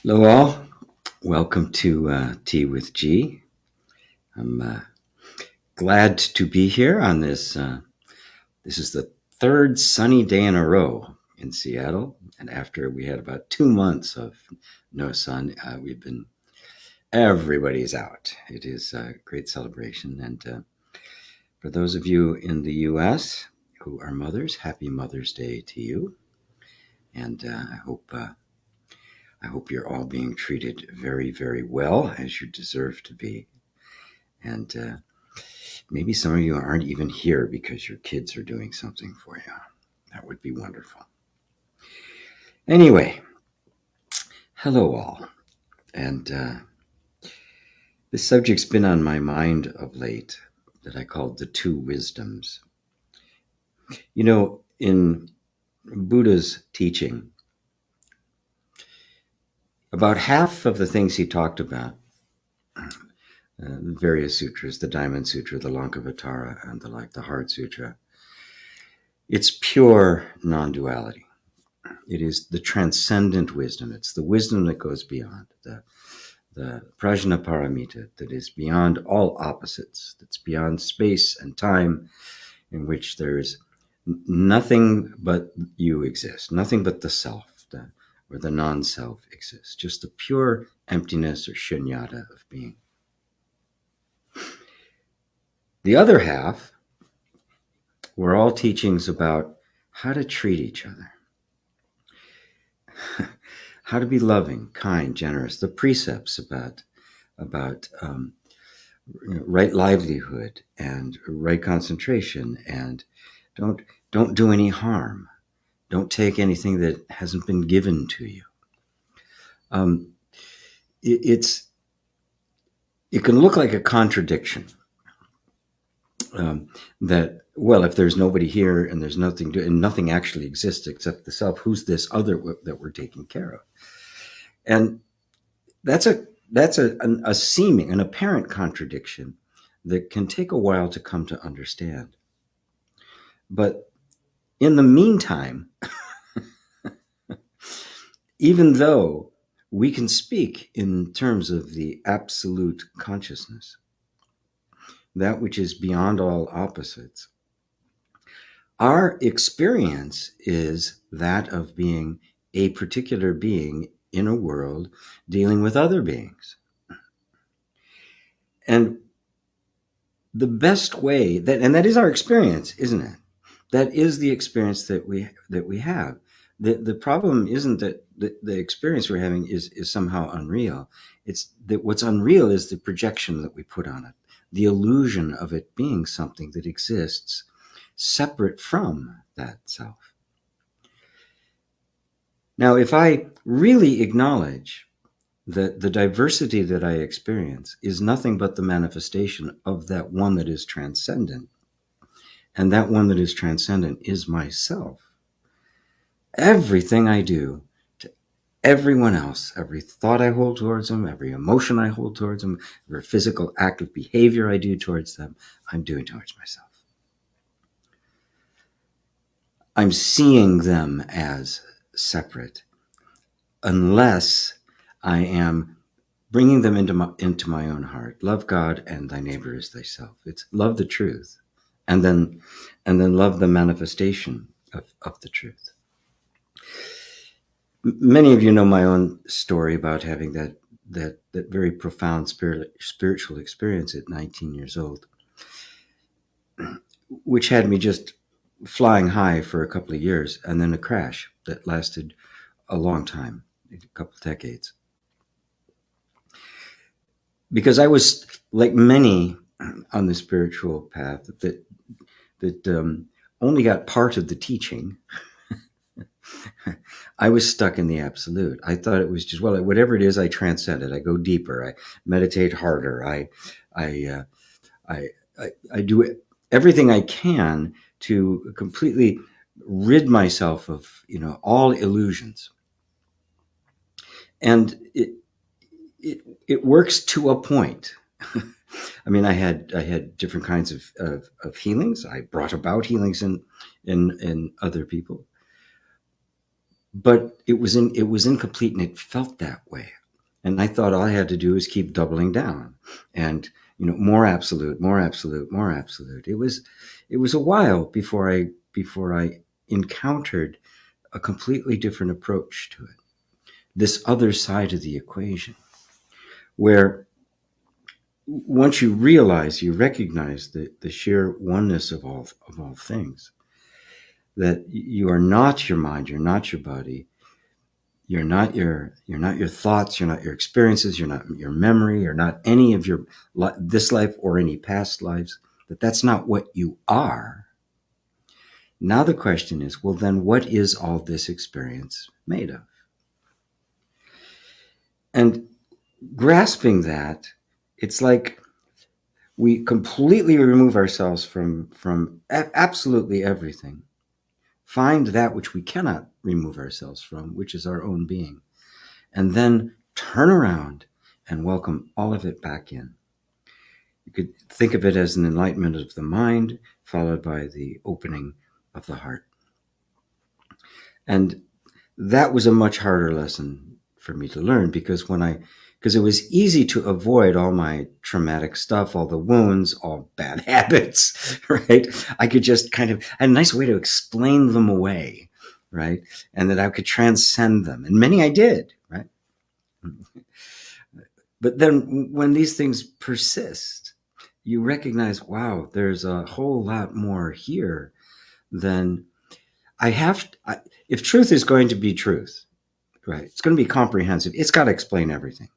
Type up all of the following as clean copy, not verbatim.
Hello, all. Welcome to Tea with G. I'm glad to be here on this. This is the third sunny day in a row in Seattle, and after we had about 2 months of no sun, everybody's out. It is a great celebration, and for those of you in the U.S. who are mothers, happy Mother's Day to you, and I hope you're all being treated very, very well as you deserve to be. And maybe some of you aren't even here because your kids are doing something for you. That would be wonderful. Anyway, hello all. And this subject's been on my mind of late that I called the two wisdoms. You know, in Buddha's teaching, about half of the things he talked about, the various sutras, the Diamond Sutra, the Lankavatara, and the Heart Sutra, it's pure non-duality. It is the transcendent wisdom. It's the wisdom that goes beyond, the prajnaparamita, that is beyond all opposites, that's beyond space and time, in which there is nothing but you exist, nothing but the self, or the non-self exists, just the pure emptiness or shunyata of being. The other half were all teachings about how to treat each other, how to be loving, kind, generous, the precepts about right livelihood and right concentration, and don't do any harm, don't take anything that hasn't been given to you. It can look like a contradiction, that, well, if there's nobody here and there's nothing to, and nothing actually exists except the self, who's this other that we're taking care of? And that's a seeming, an apparent contradiction that can take a while to come to understand. But in the meantime, even though we can speak in terms of the absolute consciousness, that which is beyond all opposites, our experience is that of being a particular being in a world dealing with other beings. And the best way that is our experience, isn't it? That is the experience that we have. The problem isn't that the experience we're having is somehow unreal. It's that what's unreal is the projection that we put on it, the illusion of it being something that exists separate from that self. Now, if I really acknowledge that the diversity that I experience is nothing but the manifestation of that one that is transcendent, and that one that is transcendent is myself, everything I do to everyone else, every thought I hold towards them, every emotion I hold towards them, every physical act of behavior I do towards them, I'm doing towards myself. I'm seeing them as separate, unless I am bringing them into my own heart. Love God and thy neighbor as thyself. It's love the truth, and then love the manifestation of the truth. Many of you know my own story about having that very profound spiritual experience at 19 years old, which had me just flying high for a couple of years, and then a crash that lasted a long time, a couple of decades. Because I was, like many on the spiritual path, that only got part of the teaching. I was stuck in the absolute. I thought it was just, well, whatever it is, I transcend it. I go deeper. I meditate harder. I do everything I can to completely rid myself of, all illusions. And it works to a point. I mean, I had different kinds of healings. I brought about healings in other people. but it was incomplete, and it felt that way. And I thought all I had to do was keep doubling down, and more absolute, more absolute, more absolute. It was a while before I encountered a completely different approach to it, this other side of the equation, where once you recognize the sheer oneness of all things, that you are not your mind, you're not your body, you're not your thoughts, you're not your experiences, you're not your memory, you're not any of your this life or any past lives, that's not what you are. Now the question is, well, then what is all this experience made of? And grasping that, it's like we completely remove ourselves from absolutely everything, find that which we cannot remove ourselves from, which is our own being, and then turn around and welcome all of it back in. You could think of it as an enlightenment of the mind, followed by the opening of the heart. And that was a much harder lesson for me to learn, because it was easy to avoid all my traumatic stuff, all the wounds, all bad habits, right? I could just I had a nice way to explain them away, right? And that I could transcend them. And many I did, right? But then when these things persist, you recognize, wow, there's a whole lot more here than if truth is going to be truth, right? It's going to be comprehensive. It's got to explain everything.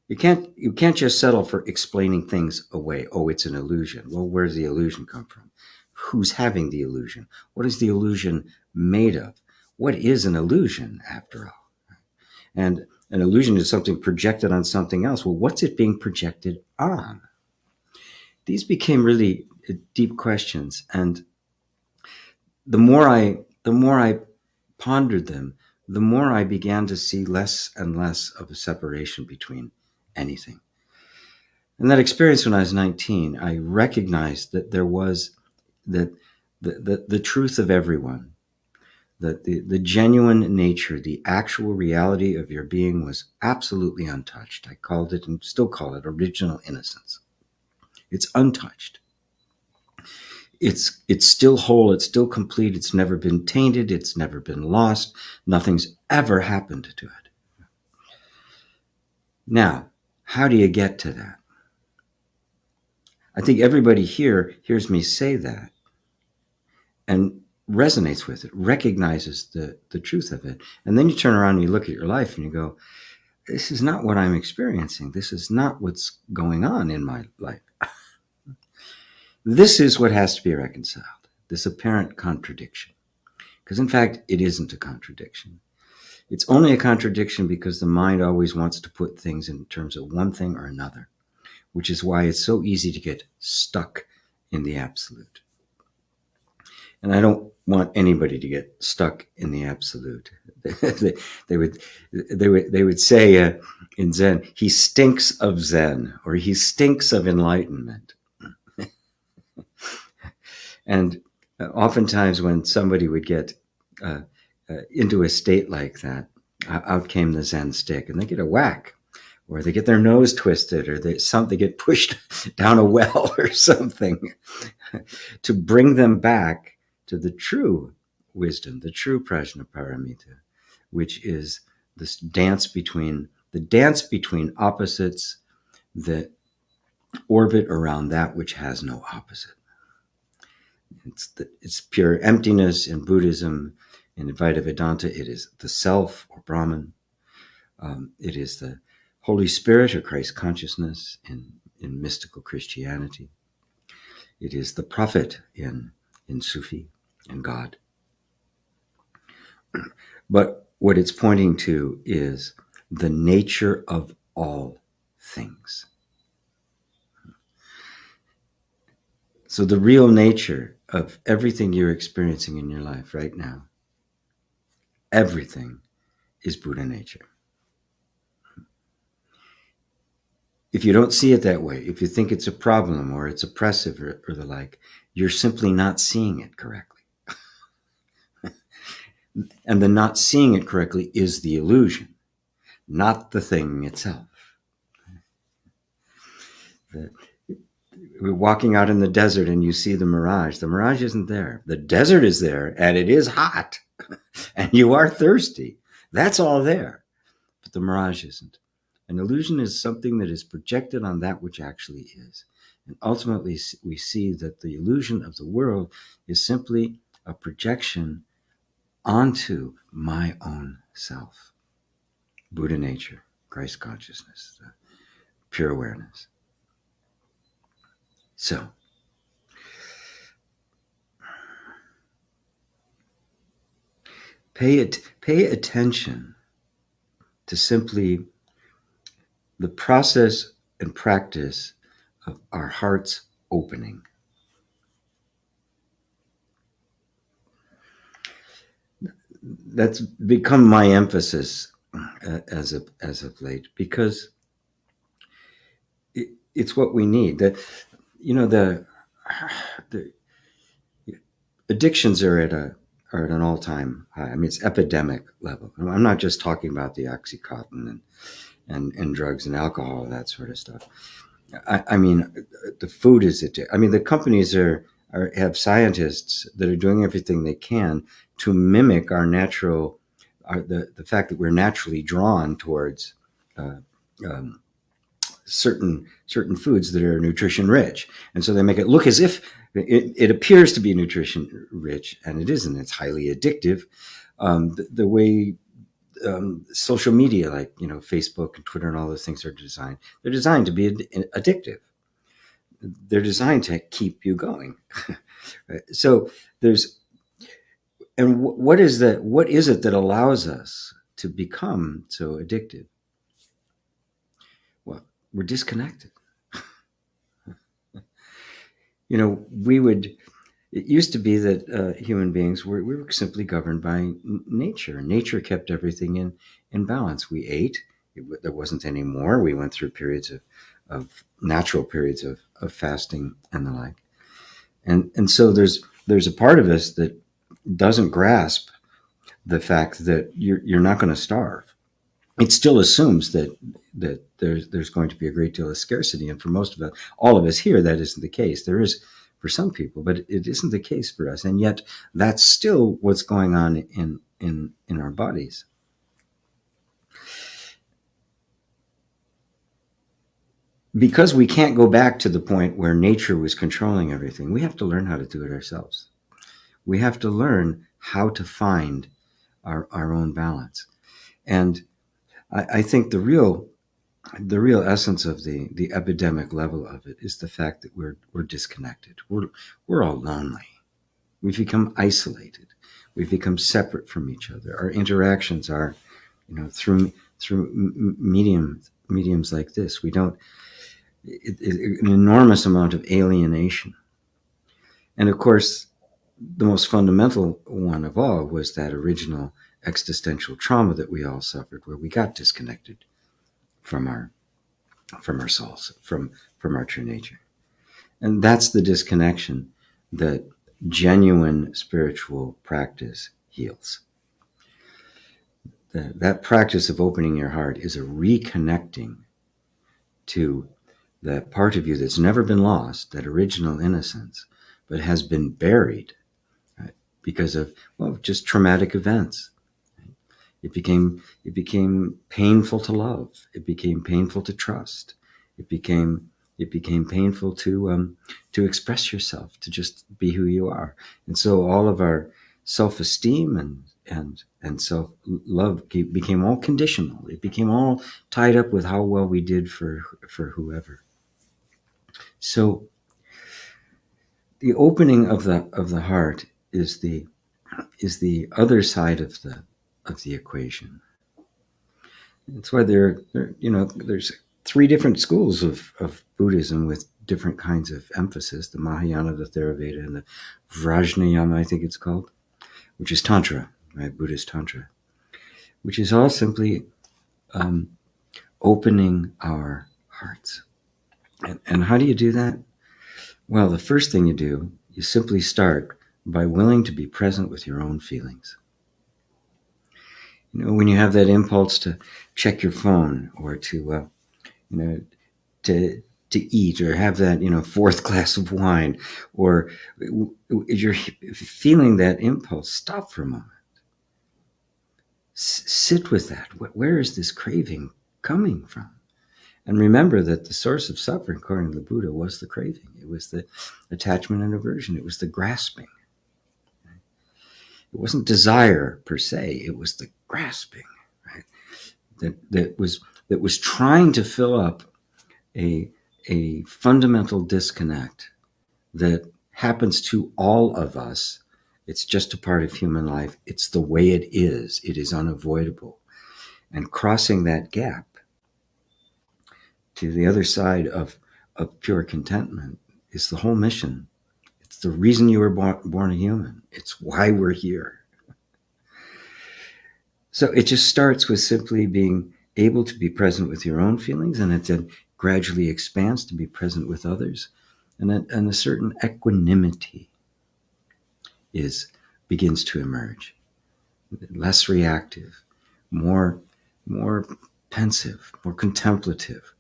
You can't just settle for explaining things away. Oh, it's an illusion. Well, where does the illusion come from? Who's having the illusion? What is the illusion made of? What is an illusion, after all? And an illusion is something projected on something else. Well, what's it being projected on? These became really deep questions, and the more I pondered them, the more I began to see less and less of a separation between anything. And that experience when I was 19, I recognized that there was the truth of everyone, that the genuine nature, the actual reality of your being was absolutely untouched. I called it, and still call it, original innocence. It's untouched. It's still whole, it's still complete, it's never been tainted, it's never been lost, nothing's ever happened to it. Now, how do you get to that? I think everybody here hears me say that and resonates with it, recognizes the truth of it. And then you turn around and you look at your life and you go, this is not what I'm experiencing. This is not what's going on in my life. This is what has to be reconciled, this apparent contradiction. Because in fact, it isn't a contradiction. It's only a contradiction because the mind always wants to put things in terms of one thing or another, which is why it's so easy to get stuck in the absolute. And I don't want anybody to get stuck in the absolute. they would say in Zen, he stinks of Zen, or he stinks of enlightenment. And oftentimes when somebody would get into a state like that, out came the Zen stick, and they get a whack, or they get their nose twisted, or they get pushed down a well or something to bring them back to the true wisdom, the true prajnaparamita, which is this dance between opposites that orbit around that which has no opposite. It's pure emptiness in Buddhism. In Advaita Vedanta, it is the self, or Brahman. It is the Holy Spirit, or Christ consciousness in mystical Christianity. It is the prophet in Sufi and God. But what it's pointing to is the nature of all things. So the real nature of everything you're experiencing in your life right now, everything is Buddha nature. If you don't see it that way, if you think it's a problem or it's oppressive or the like, you're simply not seeing it correctly. And the not seeing it correctly is the illusion, not the thing itself. We're walking out in the desert and you see the mirage. The mirage isn't there. The desert is there, and it is hot, and you are thirsty. That's all there, but the mirage isn't. An illusion is something that is projected on that which actually is. And ultimately, we see that the illusion of the world is simply a projection onto my own self. Buddha nature, Christ consciousness, pure awareness. So, pay attention to simply the process and practice of our heart's opening. That's become my emphasis as of late, because it's what we need. That the addictions are at an all-time high. I mean, it's epidemic level. I'm not just talking about the Oxycontin and drugs and alcohol, that sort of stuff. I mean, the food is it. I mean, the companies have scientists that are doing everything they can to mimic our natural, the fact that we're naturally drawn towards certain foods that are nutrition rich, and so they make it look as if it appears to be nutrition rich, and it isn't. It's highly addictive. The way social media, like Facebook and Twitter and all those things, are designed. They're designed to be addictive. They're designed to keep you going. Right? So what is that? What is it that allows us to become so addictive? Well, we're disconnected. It used to be that human beings we were simply governed by nature. Nature kept everything in balance. We ate. There wasn't any more. We went through periods of natural periods of fasting and the like. And so there's a part of us that doesn't grasp the fact that you're not going to starve. It still assumes that there's going to be a great deal of scarcity, and for most of us, all of us here, that isn't the case. There is for some people, but it isn't the case for us, and yet that's still what's going on in our bodies. Because we can't go back to the point where nature was controlling everything, we have to learn how to do it ourselves. We have to learn how to find our own balance. And I think the real essence of the epidemic level of it is the fact that we're disconnected. We're all lonely. We've become isolated. We've become separate from each other. Our interactions are, through mediums like this. We don't an enormous amount of alienation. And of course, the most fundamental one of all was that original existential trauma that we all suffered, where we got disconnected from our souls, from our true nature. And that's the disconnection that genuine spiritual practice heals. That practice of opening your heart is a reconnecting to that part of you that's never been lost, that original innocence, but has been buried, right, because of just traumatic events. It became painful to love. It became painful to trust. It became painful to express yourself, to just be who you are. And so all of our self-esteem and self-love became all conditional. It became all tied up with how well we did for whoever. So the opening of the heart is the other side of the equation. That's why there's three different schools of Buddhism with different kinds of emphasis: the Mahayana, the Theravada, and the Vajrayana, I think it's called, which is Tantra, right? Buddhist Tantra, which is all simply opening our hearts. And how do you do that? Well, the first thing you do, you simply start by willing to be present with your own feelings. when you have that impulse to check your phone or to to eat or have that fourth glass of wine, or you're feeling that impulse, stop for a moment. Sit with that. Where is this craving coming from? And remember that the source of suffering, according to the Buddha, was the craving. It was the attachment and aversion. It was the grasping. It wasn't desire per se. It was the grasping, right? That was trying to fill up a fundamental disconnect that happens to all of us. It's just a part of human life. It's the way it is. It is unavoidable. And crossing that gap to the other side of pure contentment is the whole mission. It's the reason you were born a human. It's why we're here. So it just starts with simply being able to be present with your own feelings, and it then gradually expands to be present with others. And a certain equanimity begins to emerge. Less reactive, more pensive, more contemplative,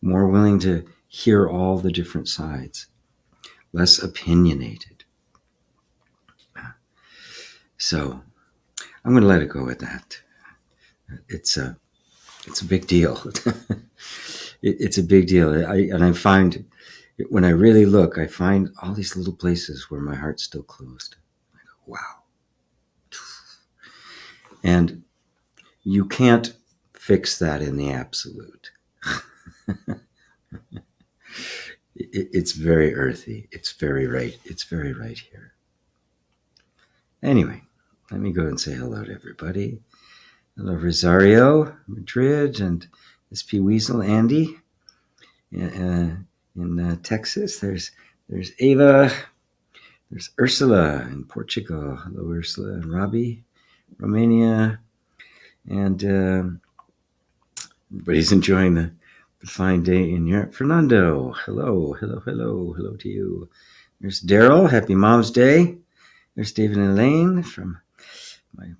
more willing to hear all the different sides, less opinionated. So I'm going to let it go at that. It's a big deal. It's a big deal. And I find, when I really look, I find all these little places where my heart's still closed. I go, wow. And you can't fix that in the absolute. It's very earthy. It's very right. It's very right here. Anyway, let me go and say hello to everybody. Hello, Rosario, Madrid, and SP Weasel, Andy, in Texas. There's Ava. There's Ursula in Portugal. Hello, Ursula and Robbie, Romania, and everybody's enjoying the fine day in Europe. Fernando, hello to you. There's Daryl. Happy Mom's Day. There's David and Elaine from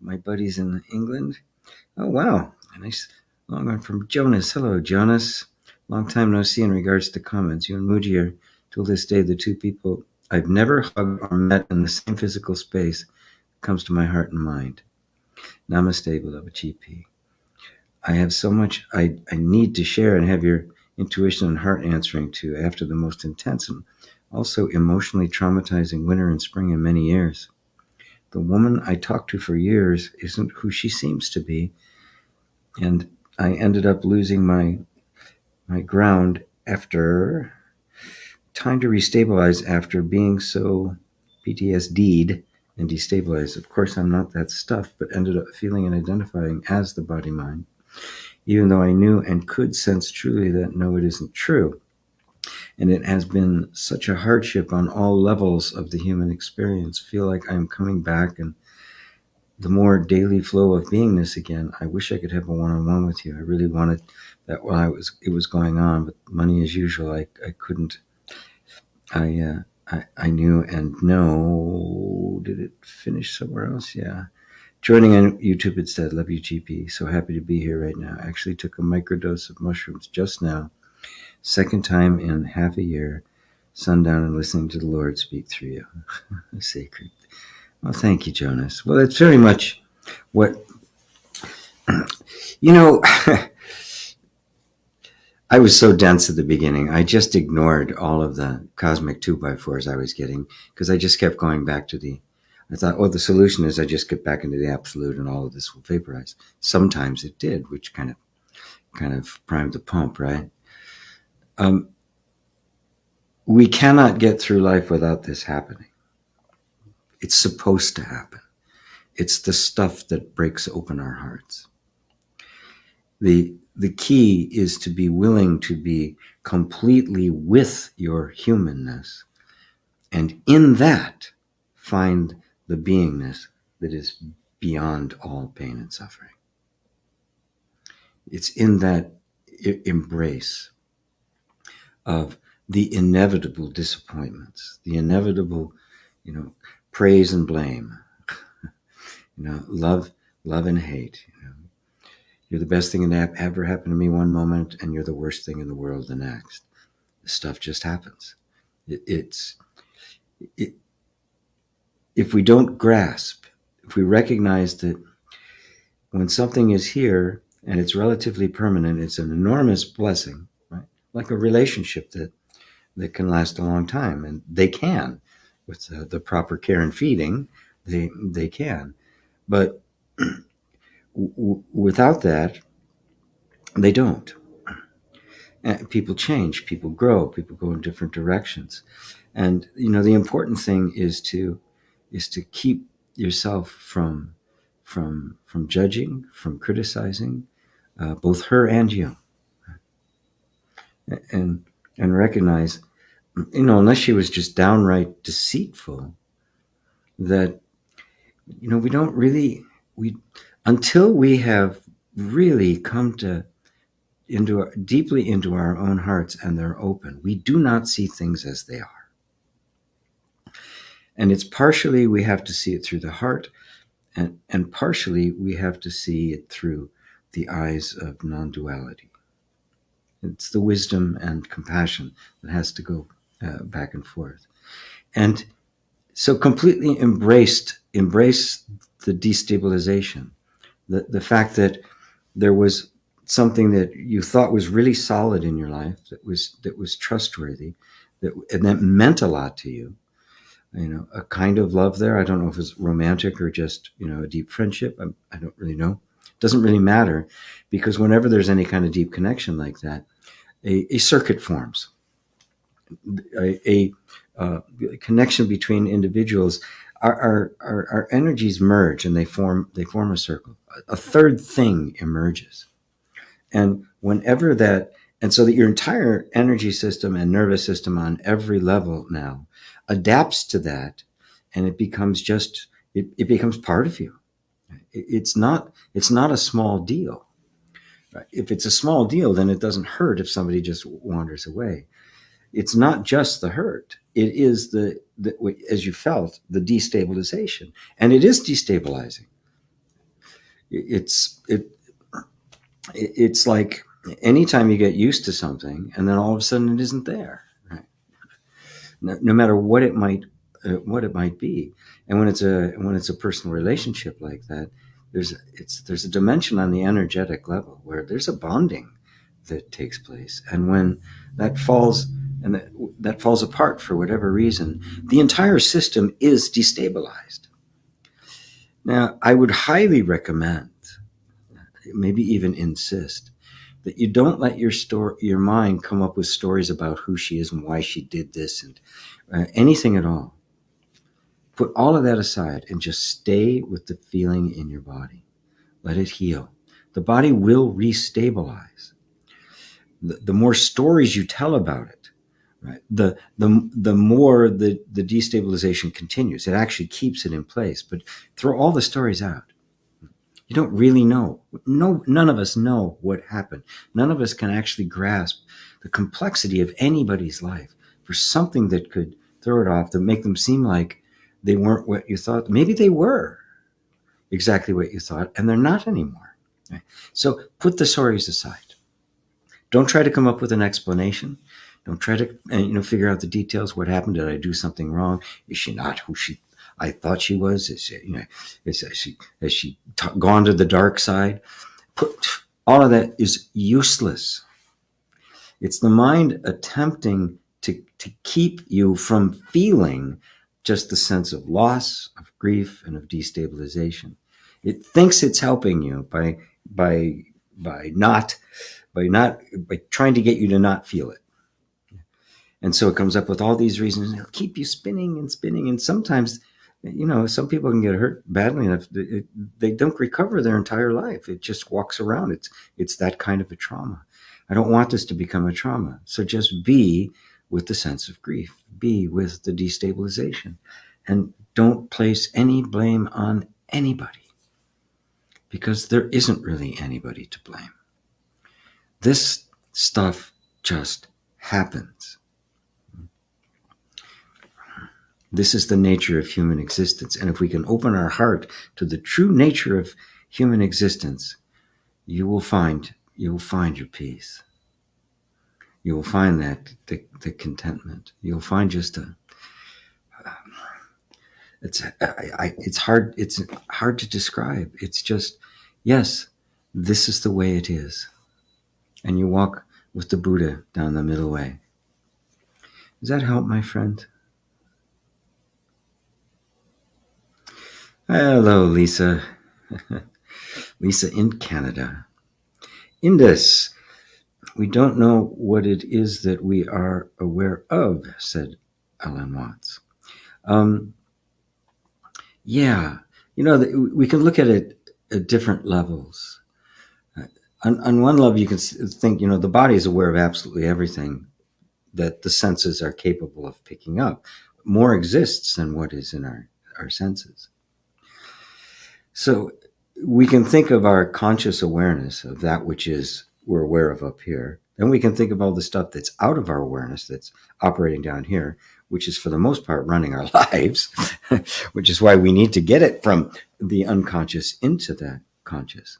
my buddies in England. Oh, wow. A nice long one from Jonas. Hello, Jonas. Long time no see in regards to comments. You and Muji are, till this day, the two people I've never hugged or met in the same physical space. Comes to my heart and mind. Namaste, beloved GP. I have so much I need to share and have your intuition and heart answering to after the most intense and also emotionally traumatizing winter and spring in many years. The woman I talked to for years isn't who she seems to be, and I ended up losing my ground after time to restabilize after being so PTSD'd and destabilized. Of course, I'm not that stuff, but ended up feeling and identifying as the body-mind, even though I knew and could sense truly that no, it isn't true. And it has been such a hardship on all levels of the human experience. Feel like I'm coming back and the more daily flow of beingness again. I wish I could have a one-on-one with you. I really wanted that while it was going on, but money as usual, I couldn't. I knew and know. Did it finish somewhere else? Yeah. Joining on YouTube instead. Love you, GP. So happy to be here right now. Actually took a microdose of mushrooms just now. Second time in half a year. Sundown and listening to the Lord speak through you. Sacred. Well, thank you, Jonas. Well, it's very much what, I was so dense at the beginning. I just ignored all of the cosmic 2x4s I was getting because I just kept going back to I thought, the solution is I just get back into the absolute and all of this will vaporize. Sometimes it did, which kind of primed the pump, right? We cannot get through life without this happening. It's supposed to happen. It's the stuff that breaks open our hearts. The key is to be willing to be completely with your humanness, and in that find the beingness that is beyond all pain and suffering. It's in that embrace of the inevitable disappointments, the inevitable, praise and blame, love and hate, You're the best thing that ever happened to me one moment, and you're the worst thing in the world the next. This stuff just happens. It's if we don't grasp, if we recognize that when something is here and it's relatively permanent, it's an enormous blessing, right? Like a relationship that can last a long time, and they can, with the proper care and feeding, they can. But without that, they don't. And people change, people grow, people go in different directions, and the important thing is to keep yourself from judging, from criticizing, both her and you, and recognize, unless she was just downright deceitful, that we don't really until we have really come deeply into our own hearts and they're open, we do not see things as they are. And it's partially we have to see it through the heart, and partially we have to see it through the eyes of non-duality. It's the wisdom and compassion that has to go back and forth. And so completely embrace the destabilization, the fact that there was something that you thought was really solid in your life, that was trustworthy, and that meant a lot to you. A kind of love there. I don't know if it's romantic or just a deep friendship. I don't really know. It doesn't really matter, because whenever there's any kind of deep connection like that, a circuit forms. A connection between individuals, our energies merge and they form a circle. A third thing emerges, and whenever that, and so that your entire energy system and nervous system on every level now adapts to that, and it becomes it becomes part of you. It's not a small deal. Right? If it's a small deal, then it doesn't hurt if somebody just wanders away. It's not just the hurt. It is the as you felt, the destabilization. And it is destabilizing. It's like anytime you get used to something and then all of a sudden it isn't there, right? No matter what it might be. And when it's a personal relationship like that, there's a dimension on the energetic level where there's a bonding that takes place. And when that falls, and that falls apart for whatever reason, the entire system is destabilized. Now, I would highly recommend, maybe even insist, that you don't let your mind come up with stories about who she is and why she did this and anything at all. Put all of that aside and just stay with the feeling in your body. Let it heal. The body will restabilize. The more stories you tell about it, right, the more the destabilization continues. It actually keeps it in place. But throw all the stories out. You don't really know. No, none of us know what happened. None of us can actually grasp the complexity of anybody's life. For something that could throw it off, to make them seem like they weren't what you thought. Maybe they were exactly what you thought, and they're not anymore. Right? So put the stories aside. Don't try to come up with an explanation. Don't try to figure out the details. What happened? Did I do something wrong? Is she not who I thought she was? Has she gone to the dark side? All of that is useless. It's the mind attempting to keep you from feeling just the sense of loss, of grief, and of destabilization. It thinks it's helping you by trying to get you to not feel it. And so it comes up with all these reasons. It'll keep you spinning and spinning. And sometimes, some people can get hurt badly enough. They don't recover their entire life. It just walks around. It's that kind of a trauma. I don't want this to become a trauma. So just be with the sense of grief. Be with the destabilization. And don't place any blame on anybody, because there isn't really anybody to blame. This stuff just happens. This is the nature of human existence. And if we can open our heart to the true nature of human existence, you will find your peace. You will find that the contentment. You'll find just it's hard to describe. It's just, yes, this is the way it is. And you walk with the Buddha down the middle way. Does that help, my friend? Hello, Lisa. Lisa in Canada. Indus, we don't know what it is that we are aware of, said Alan Watts. Yeah, we can look at it at different levels. On one level, you can think, the body is aware of absolutely everything that the senses are capable of picking up. More exists than what is in our senses. So we can think of our conscious awareness of that which we're aware of up here. Then we can think of all the stuff that's out of our awareness that's operating down here, which is for the most part running our lives, which is why we need to get it from the unconscious into the conscious.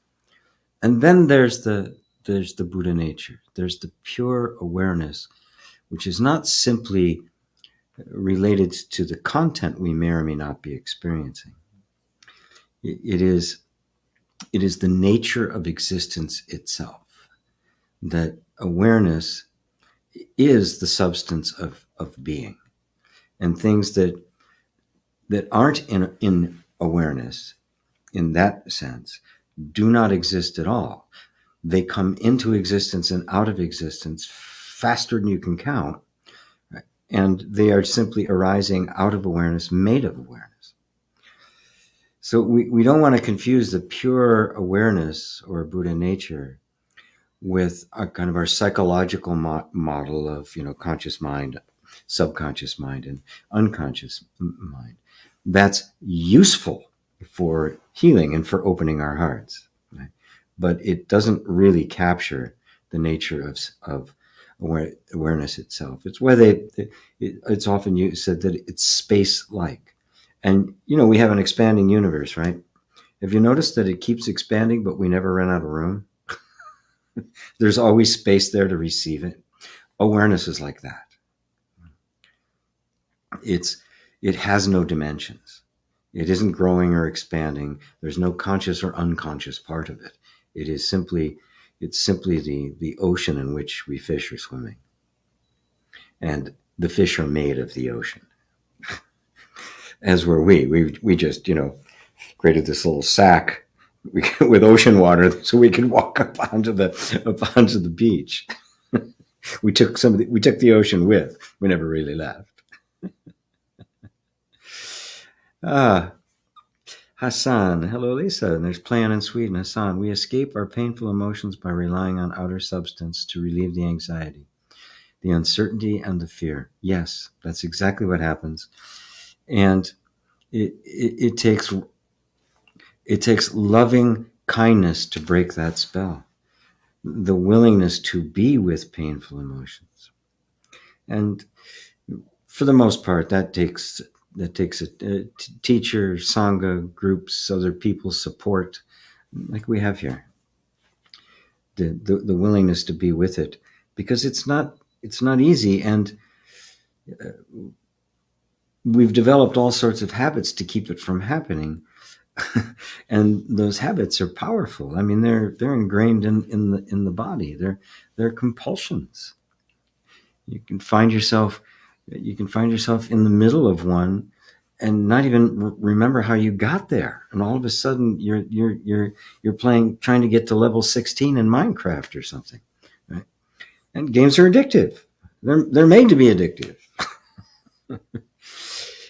And then there's the Buddha nature. There's the pure awareness, which is not simply related to the content we may or may not be experiencing. It is the nature of existence itself. That awareness is the substance of being. And things that aren't in awareness, in that sense, do not exist at all. They come into existence and out of existence faster than you can count. Right? And they are simply arising out of awareness, made of awareness. So we don't want to confuse the pure awareness or Buddha nature with a kind of our psychological model of, conscious mind, subconscious mind, and unconscious mind. That's useful for healing and for opening our hearts, right? But it doesn't really capture the nature of awareness itself. It's why it's often said that it's space-like. And, we have an expanding universe, right? Have you noticed that it keeps expanding, but we never run out of room? There's always space there to receive it. Awareness is like that. It has no dimensions. It isn't growing or expanding. There's no conscious or unconscious part of it. It's simply the ocean in which we fish are swimming. And the fish are made of the ocean. As were we. We just, created this little sack with ocean water so we could walk up onto the beach. We took the ocean with. We never really left. Hassan, hello Lisa. And there's Plan in Sweden. Hassan, we escape our painful emotions by relying on outer substance to relieve the anxiety, the uncertainty, and the fear. Yes, that's exactly what happens. And it takes loving kindness to break that spell. The willingness to be with painful emotions. And for the most part, that takes a teacher, sangha, groups, other people's support, like we have here. The willingness to be with it, because it's not easy, and we've developed all sorts of habits to keep it from happening. And those habits are powerful. I mean, they're ingrained in the body. They're compulsions. You can find yourself in the middle of one and not even remember how you got there. And all of a sudden you're trying to get to level 16 in Minecraft or something, right? And games are addictive. They're made to be addictive.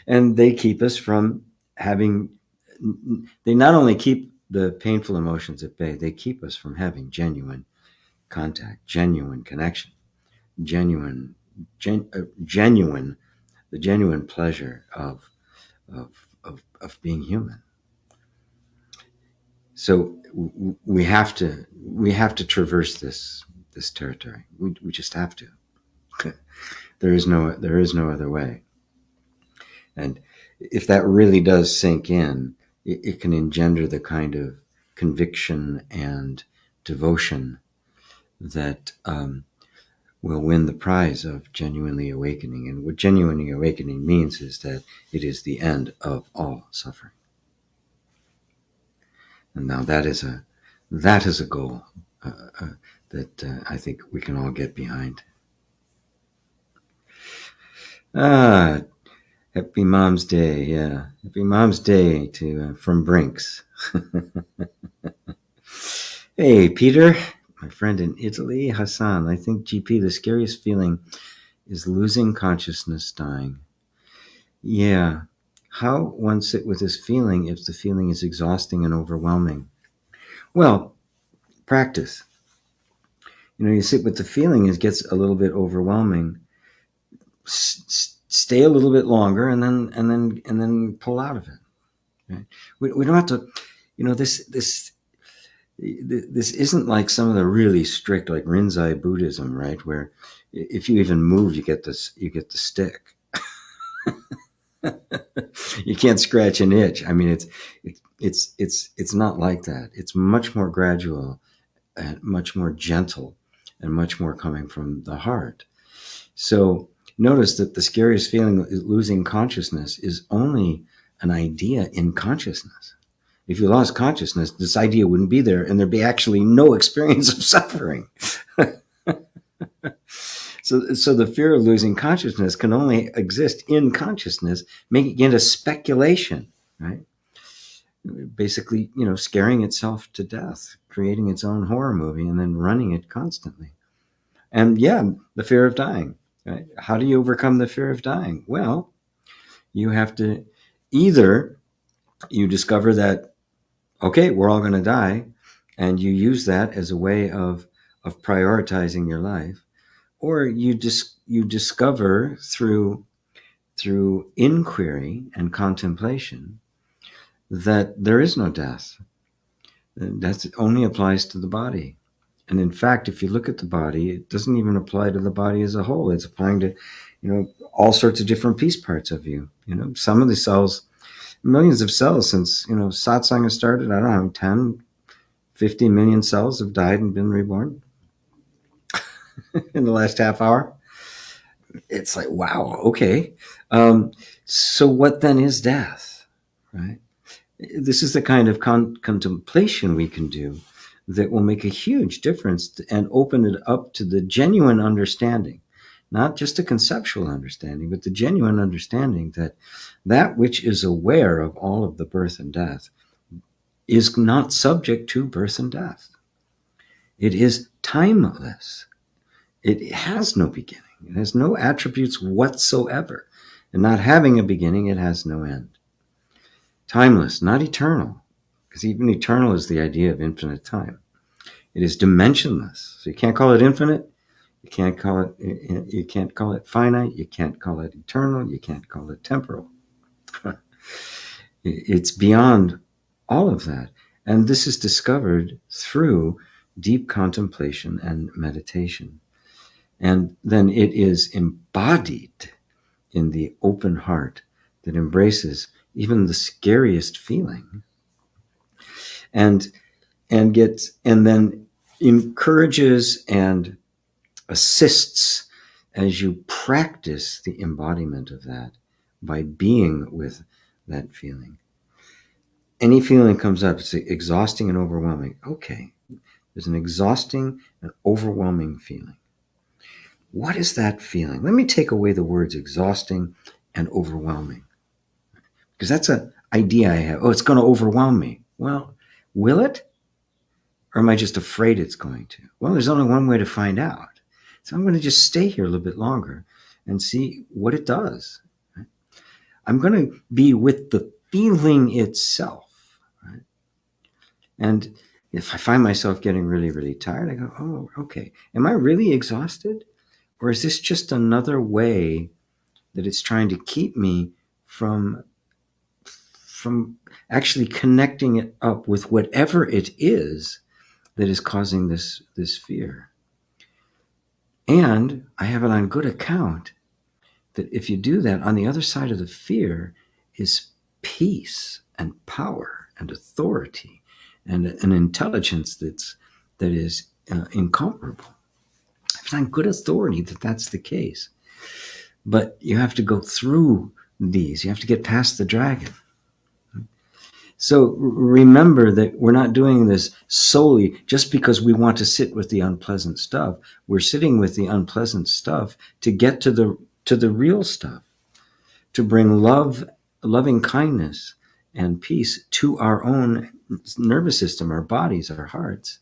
And they keep us from they not only keep the painful emotions at bay, they keep us from having genuine contact, genuine connection, the genuine pleasure of being human. So we have to traverse this territory. We just have to. There is no other way. And if that really does sink in, it can engender the kind of conviction and devotion that will win the prize of genuinely awakening. And what genuinely awakening means is that it is the end of all suffering. And now that is a goal that I think we can all get behind. Happy Mom's Day, yeah. Happy Mom's Day to from Brinks. Hey, Peter, my friend in Italy, Hassan. I think, GP, the scariest feeling is losing consciousness, dying. Yeah. How one sit with this feeling if the feeling is exhausting and overwhelming? Well, practice. You sit with the feeling, it gets a little bit overwhelming. Stay a little bit longer and then pull out of it. Right? We don't have to. This isn't like some of the really strict, like Rinzai Buddhism, right? Where if you even move, you get the stick. You can't scratch an itch. I mean, it's not like that. It's much more gradual and much more gentle and much more coming from the heart. So notice that the scariest feeling, losing consciousness, is only an idea in consciousness. If you lost consciousness, this idea wouldn't be there, and there'd be actually no experience of suffering. So the fear of losing consciousness can only exist in consciousness, making it a speculation, right? Basically, scaring itself to death, creating its own horror movie, and then running it constantly. And yeah, the fear of dying. Right? How do you overcome the fear of dying? Well, you have to either you discover that, okay, we're all going to die, and you use that as a way of prioritizing your life, or you discover through inquiry and contemplation that there is no death. That only applies to the body. And in fact, if you look at the body, it doesn't even apply to the body as a whole. It's applying to, all sorts of different piece parts of you. Some of the cells, millions of cells since, satsang has started, I don't know, 10, 50 million cells have died and been reborn in the last half hour. It's like, wow, okay. So what then is death, right? This is the kind of contemplation we can do that will make a huge difference and open it up to the genuine understanding, not just a conceptual understanding, but the genuine understanding that which is aware of all of the birth and death is not subject to birth and death. It is timeless. It has no beginning. It has no attributes whatsoever. And not having a beginning, it has no end. Timeless, not eternal, because even eternal is the idea of infinite time. It is dimensionless. So you can't call it infinite. You can't call it finite. You can't call it eternal. You can't call it temporal. It's beyond all of that. And this is discovered through deep contemplation and meditation. And then it is embodied in the open heart that embraces even the scariest feeling and then encourages and assists as you practice the embodiment of that by being with that feeling. Any feeling comes up, it's exhausting and overwhelming. Okay, there's an exhausting and overwhelming feeling. What is that feeling? Let me take away the words exhausting and overwhelming, because that's an idea I have. Oh, it's going to overwhelm me. Well, will it? Or am I just afraid it's going to? Well, there's only one way to find out. So I'm going to just stay here a little bit longer and see what it does. Right? I'm going to be with the feeling itself. Right? And if I find myself getting really, really tired, I go, oh, okay. Am I really exhausted? Or is this just another way that it's trying to keep me from actually connecting it up with whatever it is that is causing this fear? And I have it on good account that if you do that, on the other side of the fear is peace and power and authority and an intelligence that is incomparable. It's on good authority that that's the case. But you have to go through these. You have to get past the dragon. So remember that we're not doing this solely just because we want to sit with the unpleasant stuff. We're sitting with the unpleasant stuff to get to the real stuff, to bring love, loving kindness, and peace to our own nervous system, our bodies, our hearts,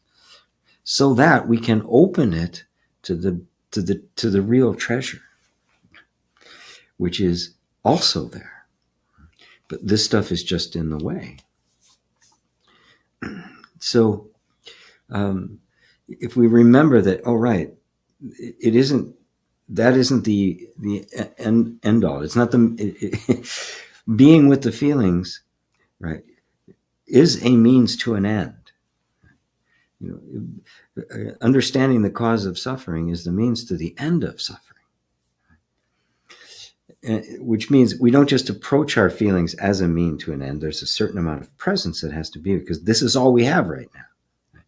so that we can open it to the real treasure, which is also there. But this stuff is just in the way. So if we remember that, oh, right, it isn't, that isn't the end all. It's not being with the feelings, right, is a means to an end. Understanding the cause of suffering is the means to the end of suffering. Which means we don't just approach our feelings as a mean to an end. There's a certain amount of presence that has to be, because this is all we have right now.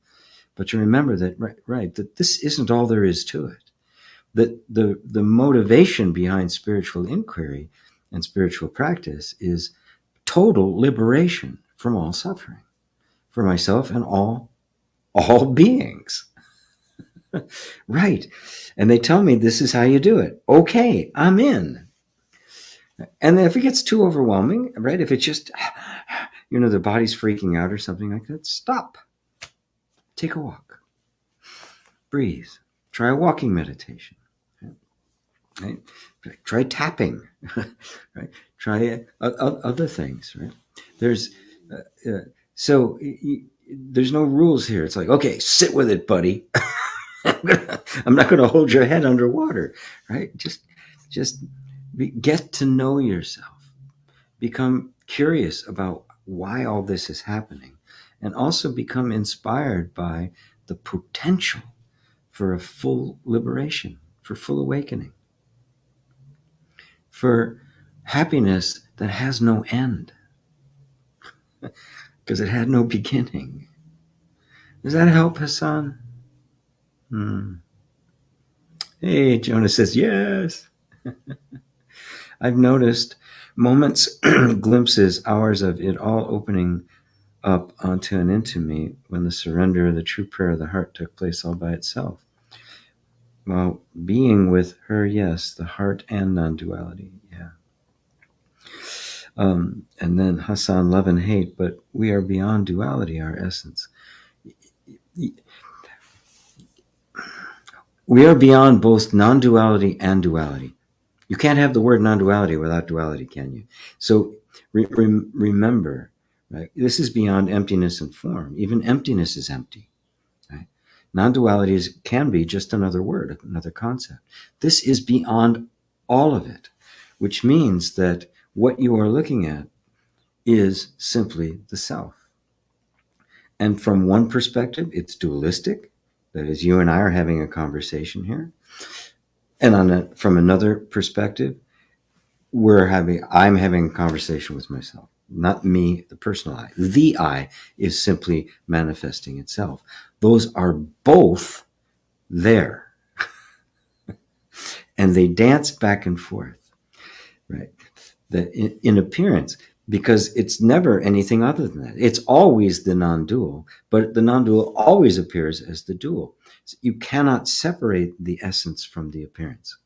But you remember that, right, that this isn't all there is to it. That the motivation behind spiritual inquiry and spiritual practice is total liberation from all suffering, for myself and all beings. Right. And they tell me this is how you do it. Okay, I'm in. And if it gets too overwhelming, right, if it's just, the body's freaking out or something like that, stop. Take a walk. Breathe. Try a walking meditation. Right? Try tapping. Right? Try other things. Right? There's no rules here. It's like, okay, sit with it, buddy. I'm not going to hold your head underwater. Right? Just get to know yourself. Become curious about why all this is happening, and also become inspired by the potential for a full liberation, for full awakening, for happiness that has no end, because it had no beginning. Does that help, Hassan? Hey, Jonah says, yes. I've noticed moments, glimpses, hours of it all opening up onto and into me when the surrender of the true prayer of the heart took place all by itself. Well, being with her, yes, the heart and non-duality, yeah. And then Hassan, love and hate, but we are beyond duality, our essence. We are beyond both non-duality and duality. You can't have the word non-duality without duality, can you? So remember, right? This is beyond emptiness and form. Even emptiness is empty. Right? Non-duality can be just another word, another concept. This is beyond all of it, which means that what you are looking at is simply the self. And from one perspective, it's dualistic. That is, you and I are having a conversation here. And from another perspective, I'm having a conversation with myself, not me, the personal I. The I is simply manifesting itself. Those are both there. And they dance back and forth, right? That in appearance, because it's never anything other than that. It's always the non-dual, but the non-dual always appears as the dual. So you cannot separate the essence from the appearance,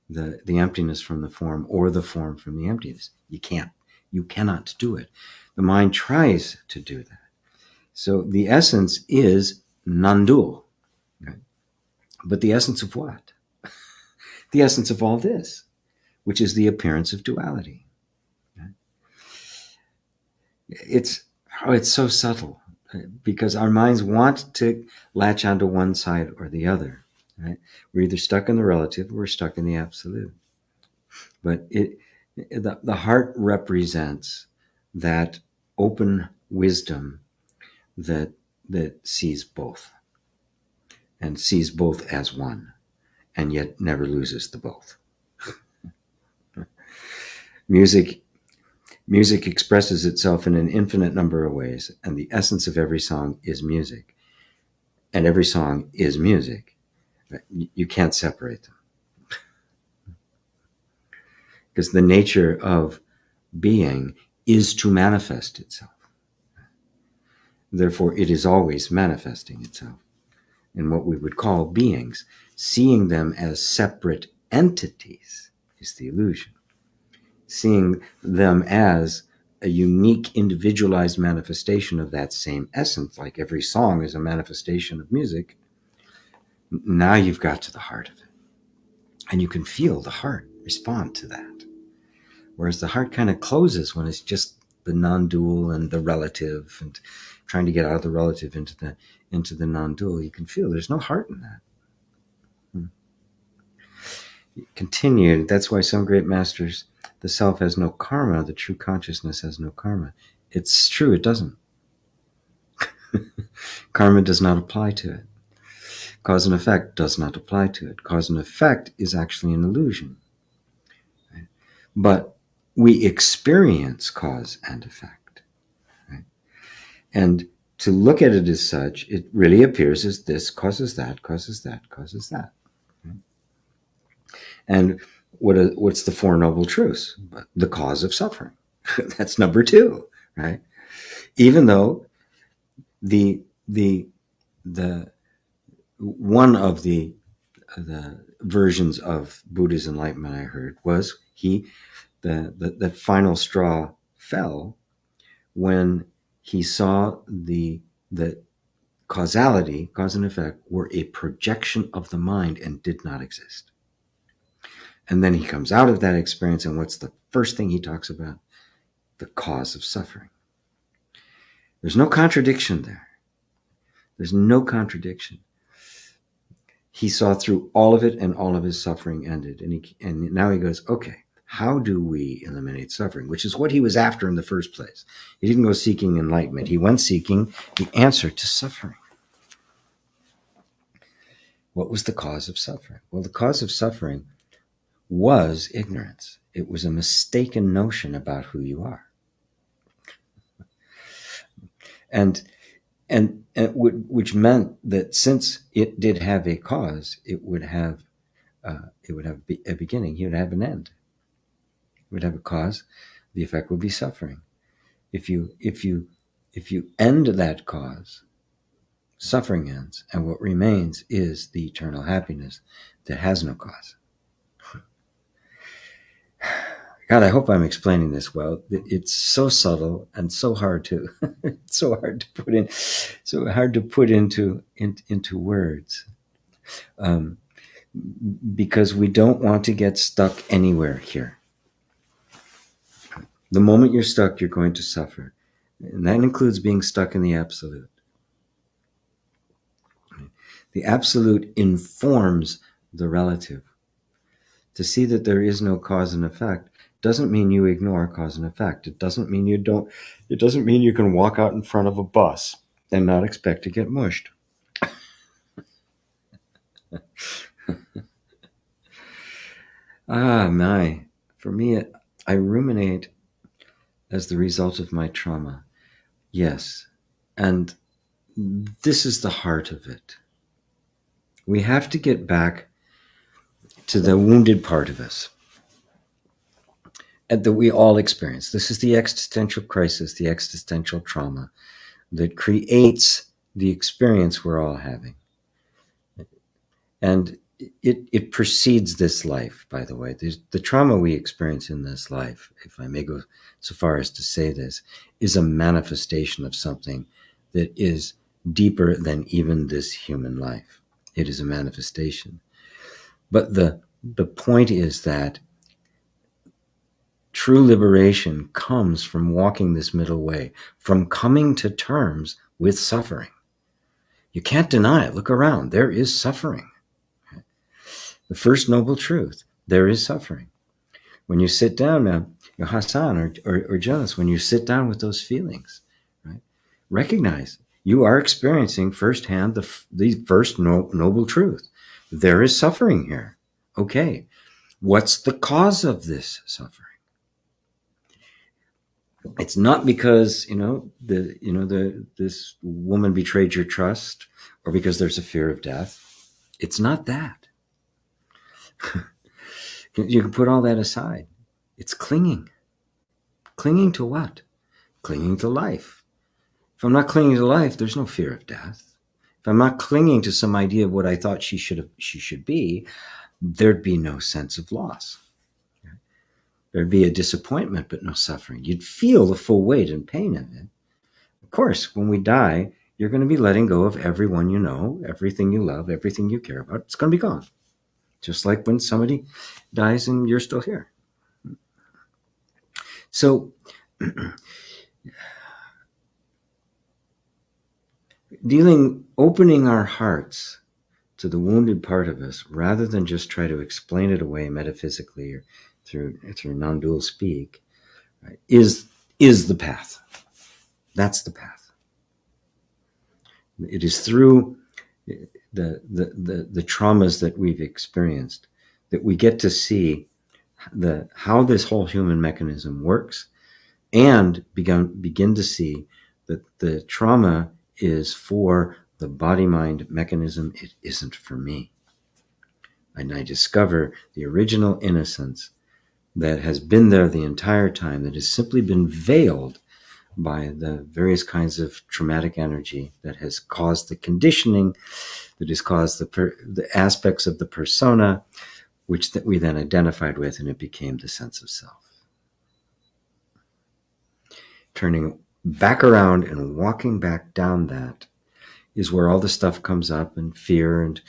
the emptiness from the form, or the form from the emptiness. You can't. You cannot do it. The mind tries to do that. So the essence is non-dual. Right? But the essence of what? The essence of all this, which is the appearance of duality. Right? It's so subtle, because our minds want to latch onto one side or the other. Right? We're either stuck in the relative or we're stuck in the absolute. But the heart represents that open wisdom that sees both, and sees both as one, and yet never loses the both. Music expresses itself in an infinite number of ways, and the essence of every song is music. and every song is music. You can't separate them. Because the nature of being is to manifest itself. Therefore, it is always manifesting itself in what we would call beings. Seeing them as separate entities is the illusion. Seeing them as a unique, individualized manifestation of that same essence, like every song is a manifestation of music, now you've got to the heart of it. And you can feel the heart respond to that. Whereas the heart kind of closes when it's just the non-dual and the relative, and trying to get out of the relative into the non-dual. You can feel there's no heart in that. Continued. That's why some great masters, the self has no karma, the true consciousness has no karma. It's true, it doesn't. Karma does not apply to it. Cause and effect does not apply to it. Cause and effect is actually an illusion. Right? But we experience cause and effect. Right? And to look at it as such, it really appears as this causes that, causes that, causes that. Right? And what's the Four Noble Truths? The cause of suffering. That's number 2, right? Even though the one of the versions of Buddha's enlightenment I heard was that final straw fell when he saw that causality, cause and effect, were a projection of the mind and did not exist. And then he comes out of that experience, and what's the first thing he talks about? The cause of suffering. There's no contradiction there. There's no contradiction. He saw through all of it, and all of his suffering ended. And now he goes, okay, how do we eliminate suffering? Which is what he was after in the first place. He didn't go seeking enlightenment. He went seeking the answer to suffering. What was the cause of suffering? Well, the cause of suffering was ignorance. It was a mistaken notion about who you are. And which meant that since it did have a cause, it would have a beginning. He would have an end. It would have a cause. The effect would be suffering. If you end that cause, suffering ends, and what remains is the eternal happiness that has no cause. God, I hope I'm explaining this well. It's so subtle and so hard to put into words, because we don't want to get stuck anywhere here. The moment you're stuck, you're going to suffer, and that includes being stuck in the absolute. The absolute informs the relative. To see that there is no cause and effect doesn't mean you ignore cause and effect. It doesn't mean you can walk out in front of a bus and not expect to get mushed. For me, I ruminate as the result of my trauma. Yes. And this is the heart of it. We have to get back to the wounded part of us and that we all experience. This is the existential crisis, the existential trauma that creates the experience we're all having. And it precedes this life, by the way. The trauma we experience in this life, if I may go so far as to say this, is a manifestation of something that is deeper than even this human life. It is a manifestation. But the point is that true liberation comes from walking this middle way, from coming to terms with suffering. You can't deny it. Look around. There is suffering. The first noble truth, there is suffering. When you sit down now, Hassan or Jonas, when you sit down with those feelings, right, recognize you are experiencing firsthand the first noble truth. There is suffering here. Okay, what's the cause of this suffering? It's not because this woman betrayed your trust, or because there's a fear of death. It's not that. You can put all that aside. It's clinging. Clinging to what? Clinging to life. If I'm not clinging to life, there's no fear of death. If I'm not clinging to some idea of what I thought she should be, there'd be no sense of loss. There'd be a disappointment, but no suffering. You'd feel the full weight and pain of it. Of course, when we die, you're going to be letting go of everyone you know, everything you love, everything you care about. It's going to be gone. Just like when somebody dies and you're still here. So, opening our hearts to the wounded part of us, rather than just try to explain it away metaphysically or through non-dual speak, right, is the path. That's the path. It is through the traumas that we've experienced that we get to see how this whole human mechanism works, and begin to see that the trauma is for the body-mind mechanism. It isn't for me. And I discover the original innocence that has been there the entire time, that has simply been veiled by the various kinds of traumatic energy that has caused the conditioning, that has caused the aspects of the persona, which that we then identified with, and it became the sense of self. Turning back around and walking back down that is where all the stuff comes up, and fear and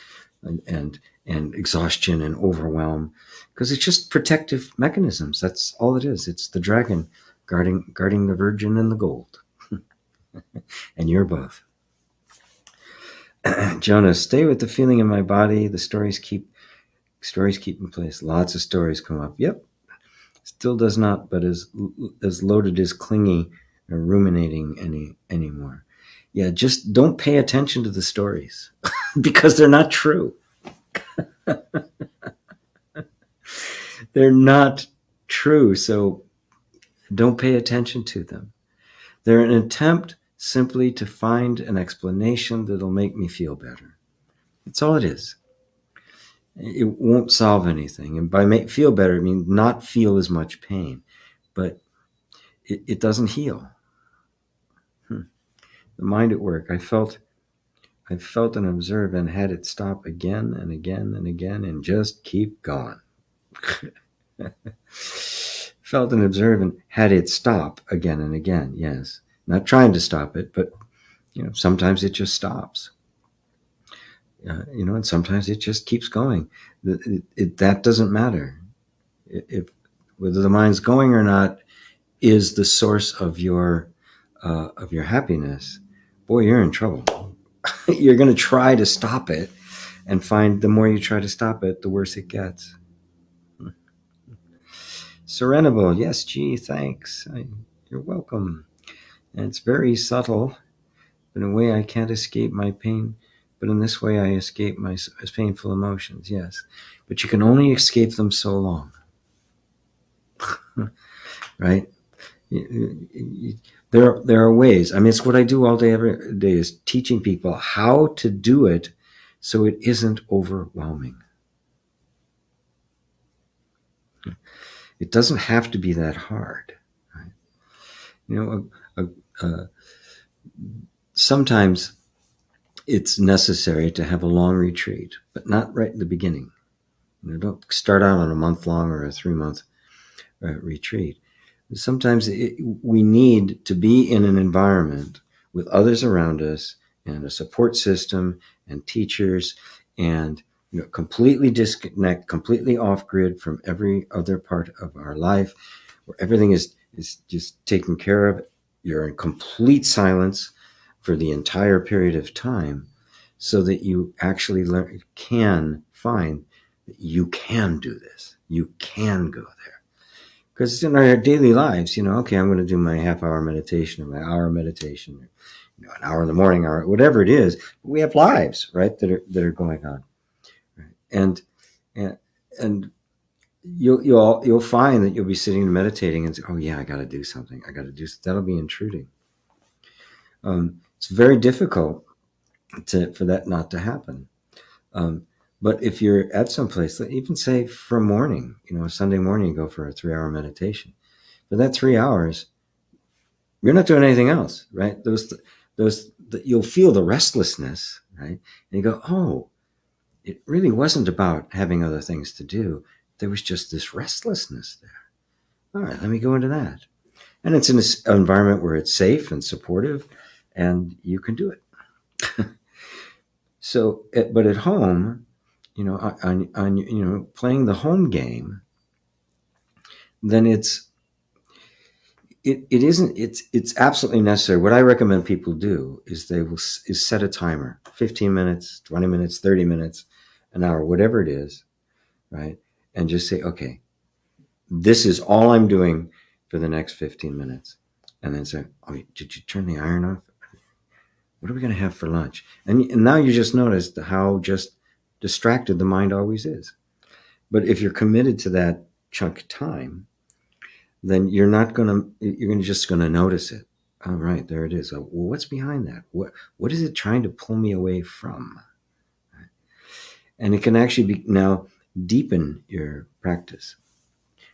exhaustion and overwhelm, because it's just protective mechanisms. That's all it is. It's the dragon guarding the virgin and the gold. And you're both. Jonah, stay with the feeling in my body. The stories keep in place. Lots of stories come up. Yep. Still does not, but as loaded as clingy or ruminating anymore. Yeah, just don't pay attention to the stories because they're not true. They're not true, so don't pay attention to them. They're an attempt simply to find an explanation that'll make me feel better. That's all it is. It won't solve anything. And by feel better, I mean not feel as much pain. But it doesn't heal. The mind at work. I felt and observed and had it stop again and again and again and just keep going. Felt and observed and had it stop again and again. Yes. Not trying to stop it, but sometimes it just stops. And sometimes it just keeps going. That doesn't matter. Whether the mind's going or not is the source of your happiness. Boy, you're in trouble. You're going to try to stop it, and find the more you try to stop it, the worse it gets. Serenable, yes, gee, thanks. You're welcome. And it's very subtle. In a way, I can't escape my pain, but in this way, I escape my painful emotions. Yes, but you can only escape them so long, right? There are ways. I mean, it's what I do all day, every day, is teaching people how to do it so it isn't overwhelming. It doesn't have to be that hard. Right? Sometimes it's necessary to have a long retreat, but not right in the beginning. Don't start out on a month-long or a 3-month retreat. Sometimes we need to be in an environment with others around us and a support system and teachers, and completely disconnect, completely off-grid from every other part of our life, where everything is just taken care of. You're in complete silence for the entire period of time, so that you actually can find that you can do this. You can go there. Because in our daily lives, okay, I'm going to do my half-hour meditation or my hour meditation, an hour in the morning, or whatever it is. We have lives, right, that are going on, right? And you'll find that you'll be sitting and meditating and say, oh yeah, I got to do something. That'll be intruding. It's very difficult for that not to happen. But if you're at some place, even say for a morning, a Sunday morning, you go for a 3-hour meditation. For that 3 hours, you're not doing anything else, right? You'll feel the restlessness, right? And you go, oh, it really wasn't about having other things to do. There was just this restlessness there. All right, let me go into that. And it's in an environment where it's safe and supportive, and you can do it. So, but at home, on playing the home game, then it's absolutely necessary. What I recommend people do is is set a timer, 15 minutes, 20 minutes, 30 minutes, an hour, whatever it is, right? And just say, okay, this is all I'm doing for the next 15 minutes. And then say, oh, did you turn the iron off? What are we going to have for lunch? And now you just noticed how just distracted the mind always is. But if you're committed to that chunk of time, then you're just going to notice it. Oh, right, there it is. Well, what's behind that? What is it trying to pull me away from? And it can actually now deepen your practice.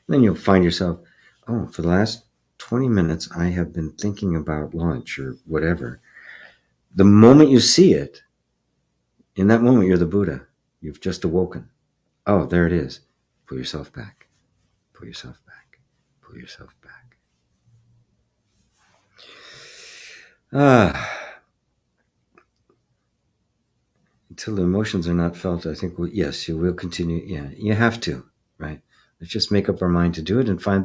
And then you'll find yourself, oh, for the last 20 minutes, I have been thinking about lunch or whatever. The moment you see it, in that moment, you're the Buddha. You've just awoken. Oh, there it is. Pull yourself back. Pull yourself back. Pull yourself back. Until the emotions are not felt, I think, yes, you will continue. Yeah, you have to, right? Let's just make up our mind to do it and find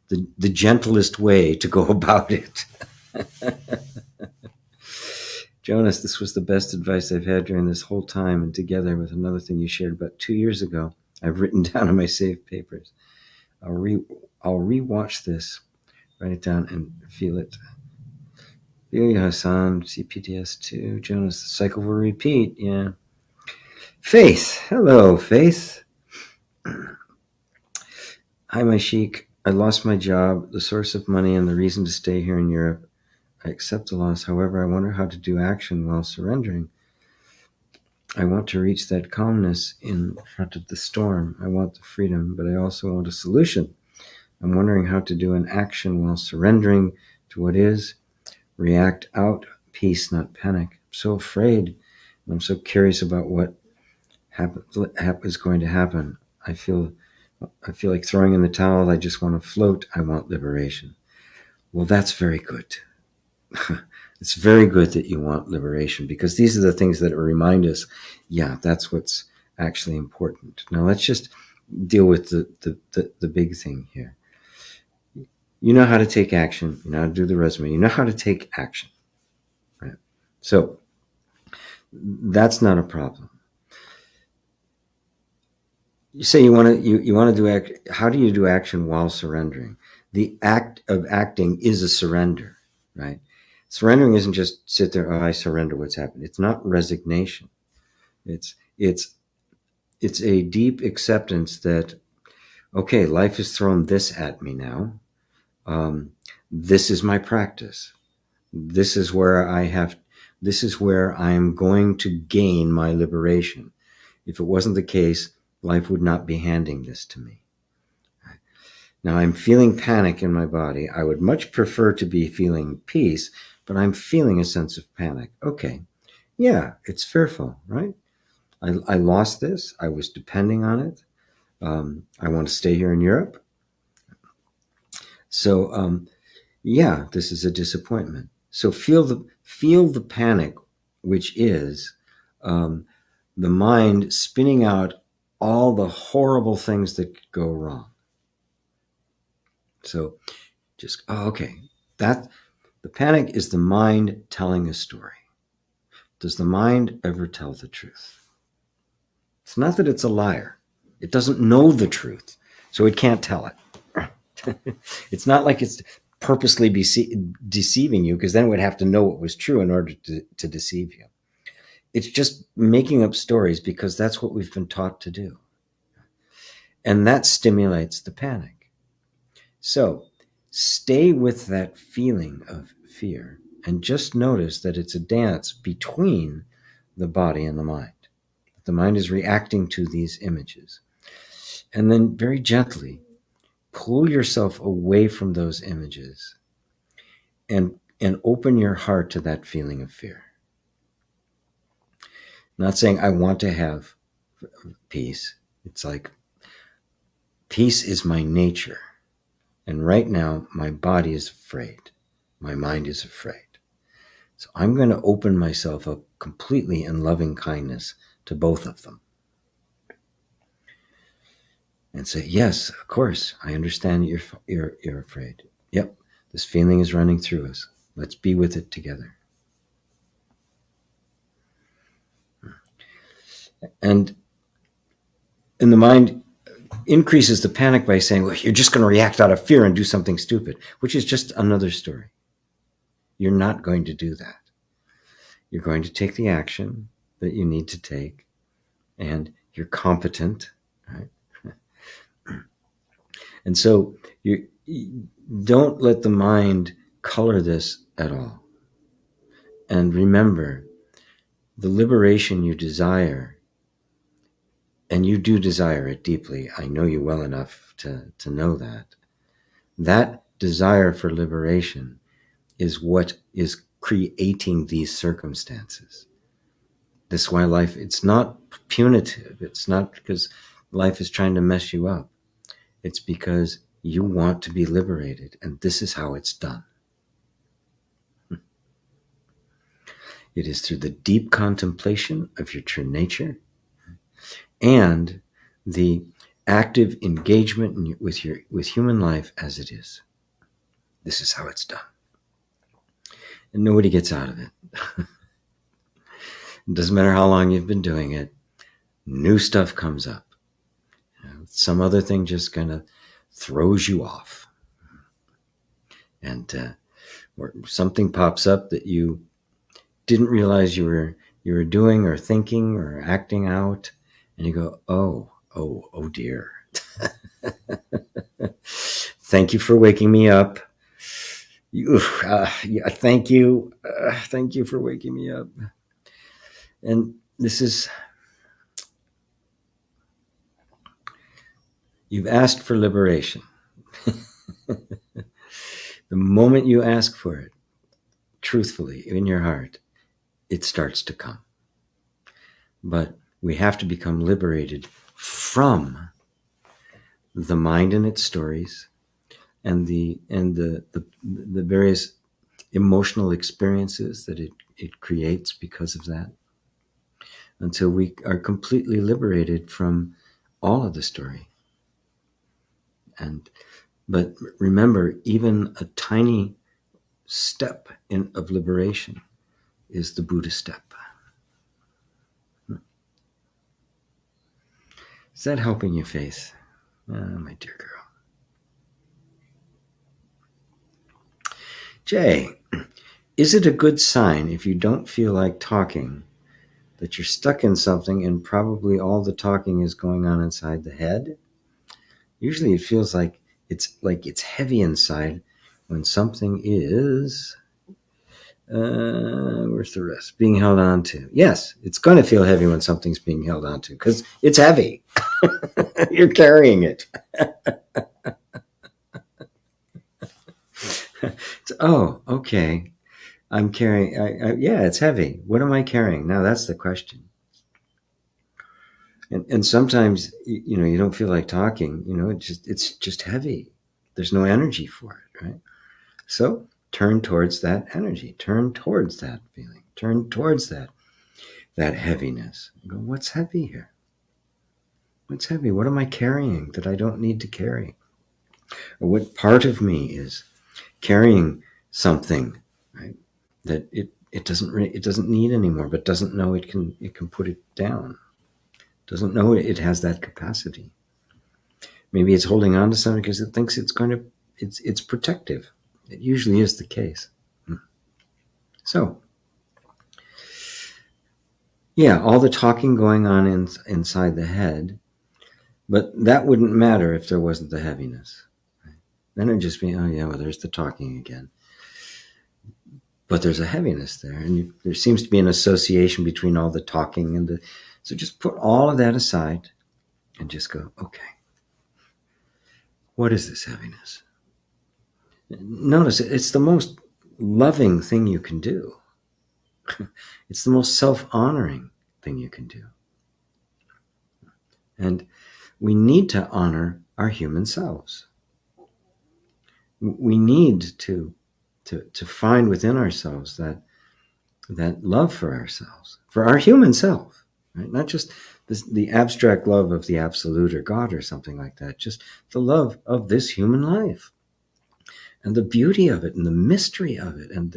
the gentlest way to go about it. Jonas, this was the best advice I've had during this whole time, and together with another thing you shared about 2 years ago, I've written down in my saved papers. I'll rewatch this, write it down, and feel it. Feel you, Hassan. CPTS 2. Jonas, the cycle will repeat. Yeah. Faith. Hello, Faith. Hi, my sheik. I lost my job, the source of money, and the reason to stay here in Europe. I accept the loss. However, I wonder how to do action while surrendering. I want to reach that calmness in front of the storm. I want the freedom, but I also want a solution. I'm wondering how to do an action while surrendering to what is. React out, peace, not panic. I'm so afraid. I'm so curious about what is going to happen. I feel like throwing in the towel. I just want to float. I want liberation. Well, that's very good. It's very good that you want liberation, because these are the things that remind us, yeah, that's what's actually important. Now let's just deal with the big thing here. You know how to take action. You know how to do the resume. You know how to take action, right? So that's not a problem. You say you want to do act. How do you do action while surrendering? The act of acting is a surrender, right? Surrendering isn't just sit there, oh, I surrender what's happened. It's not resignation. It's a deep acceptance that, okay, life has thrown this at me now. This is my practice. This is where I am going to gain my liberation. If it wasn't the case, life would not be handing this to me. Now I'm feeling panic in my body. I would much prefer to be feeling peace, but I'm feeling a sense of panic. Okay. Yeah, it's fearful, right? I lost this. I was depending on it. I want to stay here in Europe. So, yeah, this is a disappointment. So feel the panic, which is the mind spinning out all the horrible things that could go wrong. So just, okay, the panic is the mind telling a story. Does the mind ever tell the truth? It's not that it's a liar. It doesn't know the truth, so it can't tell it. It's not like it's purposely deceiving you, because then it would have to know what was true in order to deceive you. It's just making up stories because that's what we've been taught to do. And that stimulates the panic. So stay with that feeling of fear and just notice that it's a dance between the body and the mind. The mind is reacting to these images. And then very gently pull yourself away from those images and open your heart to that feeling of fear. Not saying I want to have peace. It's like peace is my nature. And right now, my body is afraid. My mind is afraid. So I'm going to open myself up completely in loving kindness to both of them. And say, yes, of course, I understand you're afraid. Yep, this feeling is running through us. Let's be with it together. And the mind increases the panic by saying, well, you're just going to react out of fear and do something stupid, which is just another story. You're not going to do that. You're going to take the action that you need to take, and you're competent, right? And so you don't let the mind color this at all. And remember, the liberation you desire, and you do desire it deeply, I know you well enough to know that desire for liberation is what is creating these circumstances. This is why life, it's not punitive. It's not because life is trying to mess you up. It's because you want to be liberated, and this is how it's done. It is through the deep contemplation of your true nature and the active engagement with human life as it is. This is how it's done. And nobody gets out of it. It doesn't matter how long you've been doing it. New stuff comes up. Some other thing just kind of throws you off. And or something pops up that you didn't realize you were doing or thinking or acting out, and you go, oh dear. Thank you for waking me up. Thank you. Thank you for waking me up. And this is, you've asked for liberation. The moment you ask for it, truthfully, in your heart, it starts to come. But we have to become liberated from the mind and its stories and the various emotional experiences that it creates because of that, until we are completely liberated from all of the story. But remember, even a tiny step of liberation is the Buddha step. Is that helping you, Faith? My dear girl. Jay, is it a good sign if you don't feel like talking that you're stuck in something and probably all the talking is going on inside the head? Usually it feels like it's heavy inside when something is, where's the rest? Being held on to. Yes, it's going to feel heavy when something's being held on to because it's heavy. You're carrying it. Oh, okay. I'm carrying, yeah, it's heavy. What am I carrying? Now that's the question. And sometimes, you don't feel like talking, it's just heavy. There's no energy for it, right? So turn towards that energy, turn towards that feeling, turn towards that heaviness. Go, what's heavy here? What's heavy? What am I carrying that I don't need to carry? Or what part of me is carrying something, right, that it doesn't need anymore, but doesn't know it can put it down. Doesn't know it has that capacity. Maybe it's holding on to something because it thinks it's protective. It usually is the case. So, yeah, all the talking going on inside the head, but that wouldn't matter if there wasn't the heaviness. Right? Then it'd just be, oh yeah, well, there's the talking again. but there's a heaviness there, and there seems to be an association between all the talking and so just put all of that aside and just go, okay, what is this heaviness? Notice it's the most loving thing you can do. It's the most self-honoring thing you can do. And we need to honor our human selves. We need to find within ourselves that love for ourselves, for our human self, right? Not just the abstract love of the absolute or God or something like that, just the love of this human life and the beauty of it and the mystery of it and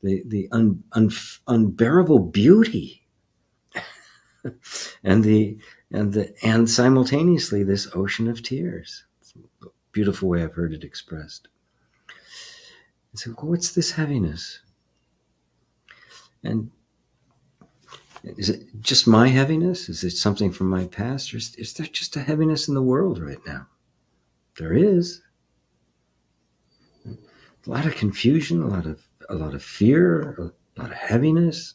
the unbearable beauty and simultaneously this ocean of tears. It's a beautiful way I've heard it expressed. And so what's this heaviness? And is it just my heaviness? Is it something from my past? Or is there just a heaviness in the world right now? There is. A lot of confusion, a lot of fear, a lot of heaviness,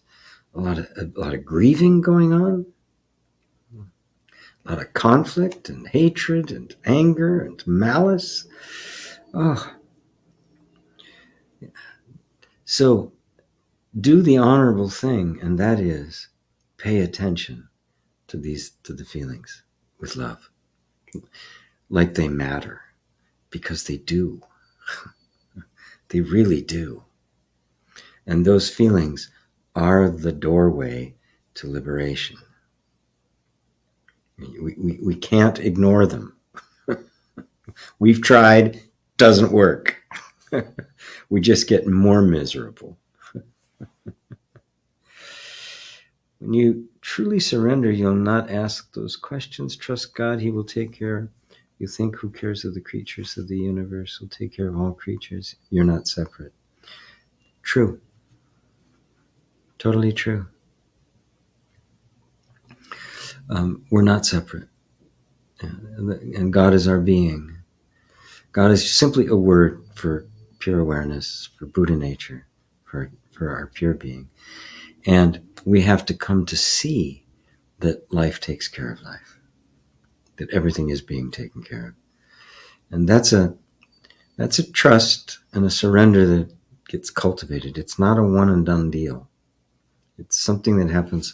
a lot of grieving going on, a lot of conflict and hatred and anger and malice. Oh. So do the honorable thing, and that is pay attention to the feelings with love, like they matter, because they do. They really do. And those feelings are the doorway to liberation. We can't ignore them. We've tried, doesn't work. We just get more miserable. When you truly surrender, you'll not ask those questions. Trust God, He will take care. You think, who cares of the creatures of the universe? He'll take care of all creatures. You're not separate. True. Totally true. We're not separate. And God is our being. God is simply a word for pure awareness, for Buddha nature, for our pure being. And we have to come to see that life takes care of life, that everything is being taken care of. And that's a trust and a surrender that gets cultivated. It's not a one and done deal. It's something that happens.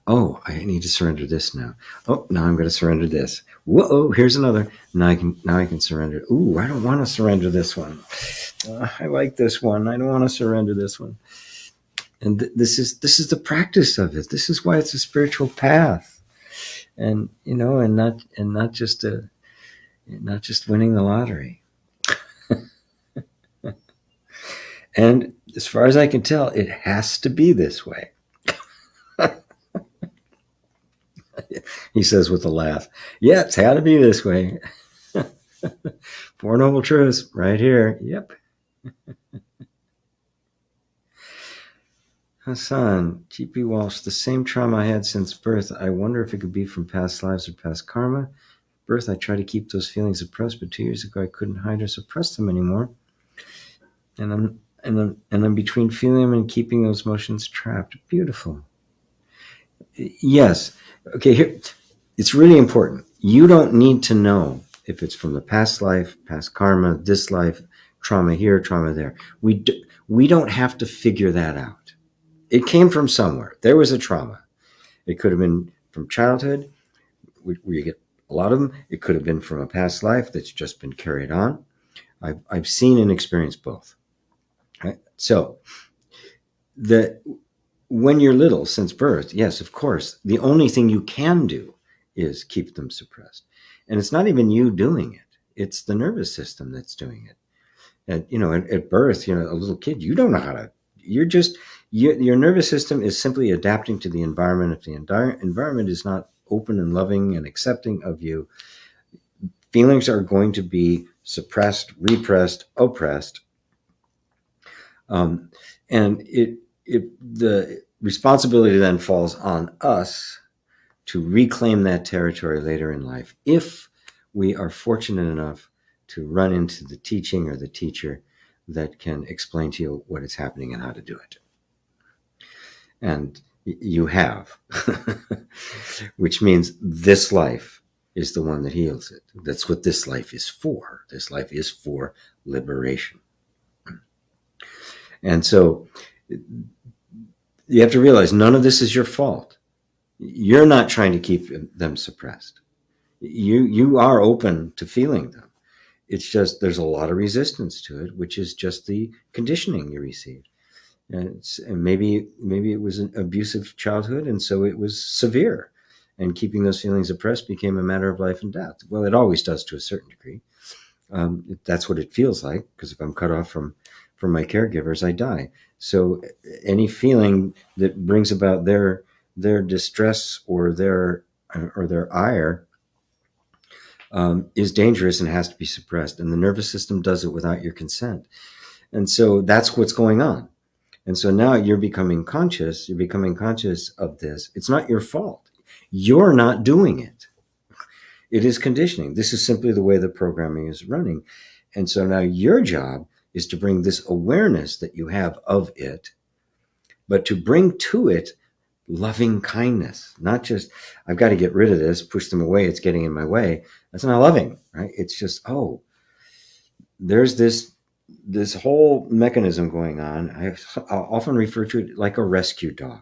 Oh, I need to surrender this now. Oh, now I'm going to surrender this. Whoa, here's another. Now I can surrender. Ooh, I don't want to surrender this one. I like this one. I don't want to surrender this one. And this is the practice of it. This is why it's a spiritual path, and not just winning the lottery. And as far as I can tell, it has to be this way. He says with a laugh, yeah, it's had to be this way. Four Noble Truths right here. Yep. Hassan, gpwalsh, the same trauma I had since birth. I wonder if it could be from past lives or past karma. Birth, I try to keep those feelings suppressed, but 2 years ago I couldn't hide or suppress them anymore. And I'm between feeling them and keeping those emotions trapped. Beautiful. Yes. Okay, here, it's really important. You don't need to know if it's from the past life, past karma, this life, trauma here, trauma there. We don't have to figure that out. It came from somewhere. There was a trauma. It could have been from childhood, where you get a lot of them. It could have been from a past life that's just been carried on. I've seen and experienced both. Right? So when you're little, since birth, yes, of course, the only thing you can do is keep them suppressed. And it's not even you doing it. It's the nervous system that's doing it. At birth, a little kid, you don't know how to, your nervous system is simply adapting to the environment. If the environment is not open and loving and accepting of you, feelings are going to be suppressed, repressed, oppressed. And the responsibility then falls on us to reclaim that territory later in life, if we are fortunate enough to run into the teaching or the teacher that can explain to you what is happening and how to do it. And you have, which means this life is the one that heals it. That's what this life is for. This life is for liberation. And so you have to realize none of this is your fault. You're not trying to keep them suppressed. You are open to feeling them. It's just there's a lot of resistance to it, which is just the conditioning you received. And maybe it was an abusive childhood, and so it was severe. And keeping those feelings oppressed became a matter of life and death. Well, it always does to a certain degree. That's what it feels like, because if I'm cut off from my caregivers, I die. So any feeling that brings about their distress or their ire is dangerous and has to be suppressed. And the nervous system does it without your consent. And so that's what's going on. And so now you're becoming conscious of this. It's not your fault. You're not doing it. It is conditioning. This is simply the way the programming is running. And so now your job is to bring this awareness that you have of it, but to bring to it loving kindness, not just, I've got to get rid of this, push them away, it's getting in my way. That's not loving, right? It's just, there's this whole mechanism going on. I'll often refer to it like a rescue dog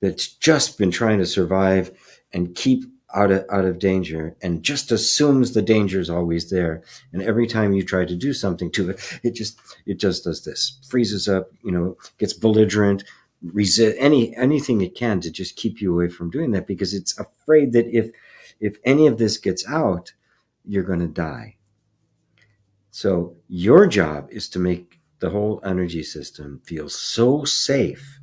that's just been trying to survive and keep out of danger, and just assumes the danger is always there. And every time you try to do something to it, it just does this, freezes up, gets belligerent, resist anything it can to just keep you away from doing that, because it's afraid that if any of this gets out, you're going to die. So your job is to make the whole energy system feel so safe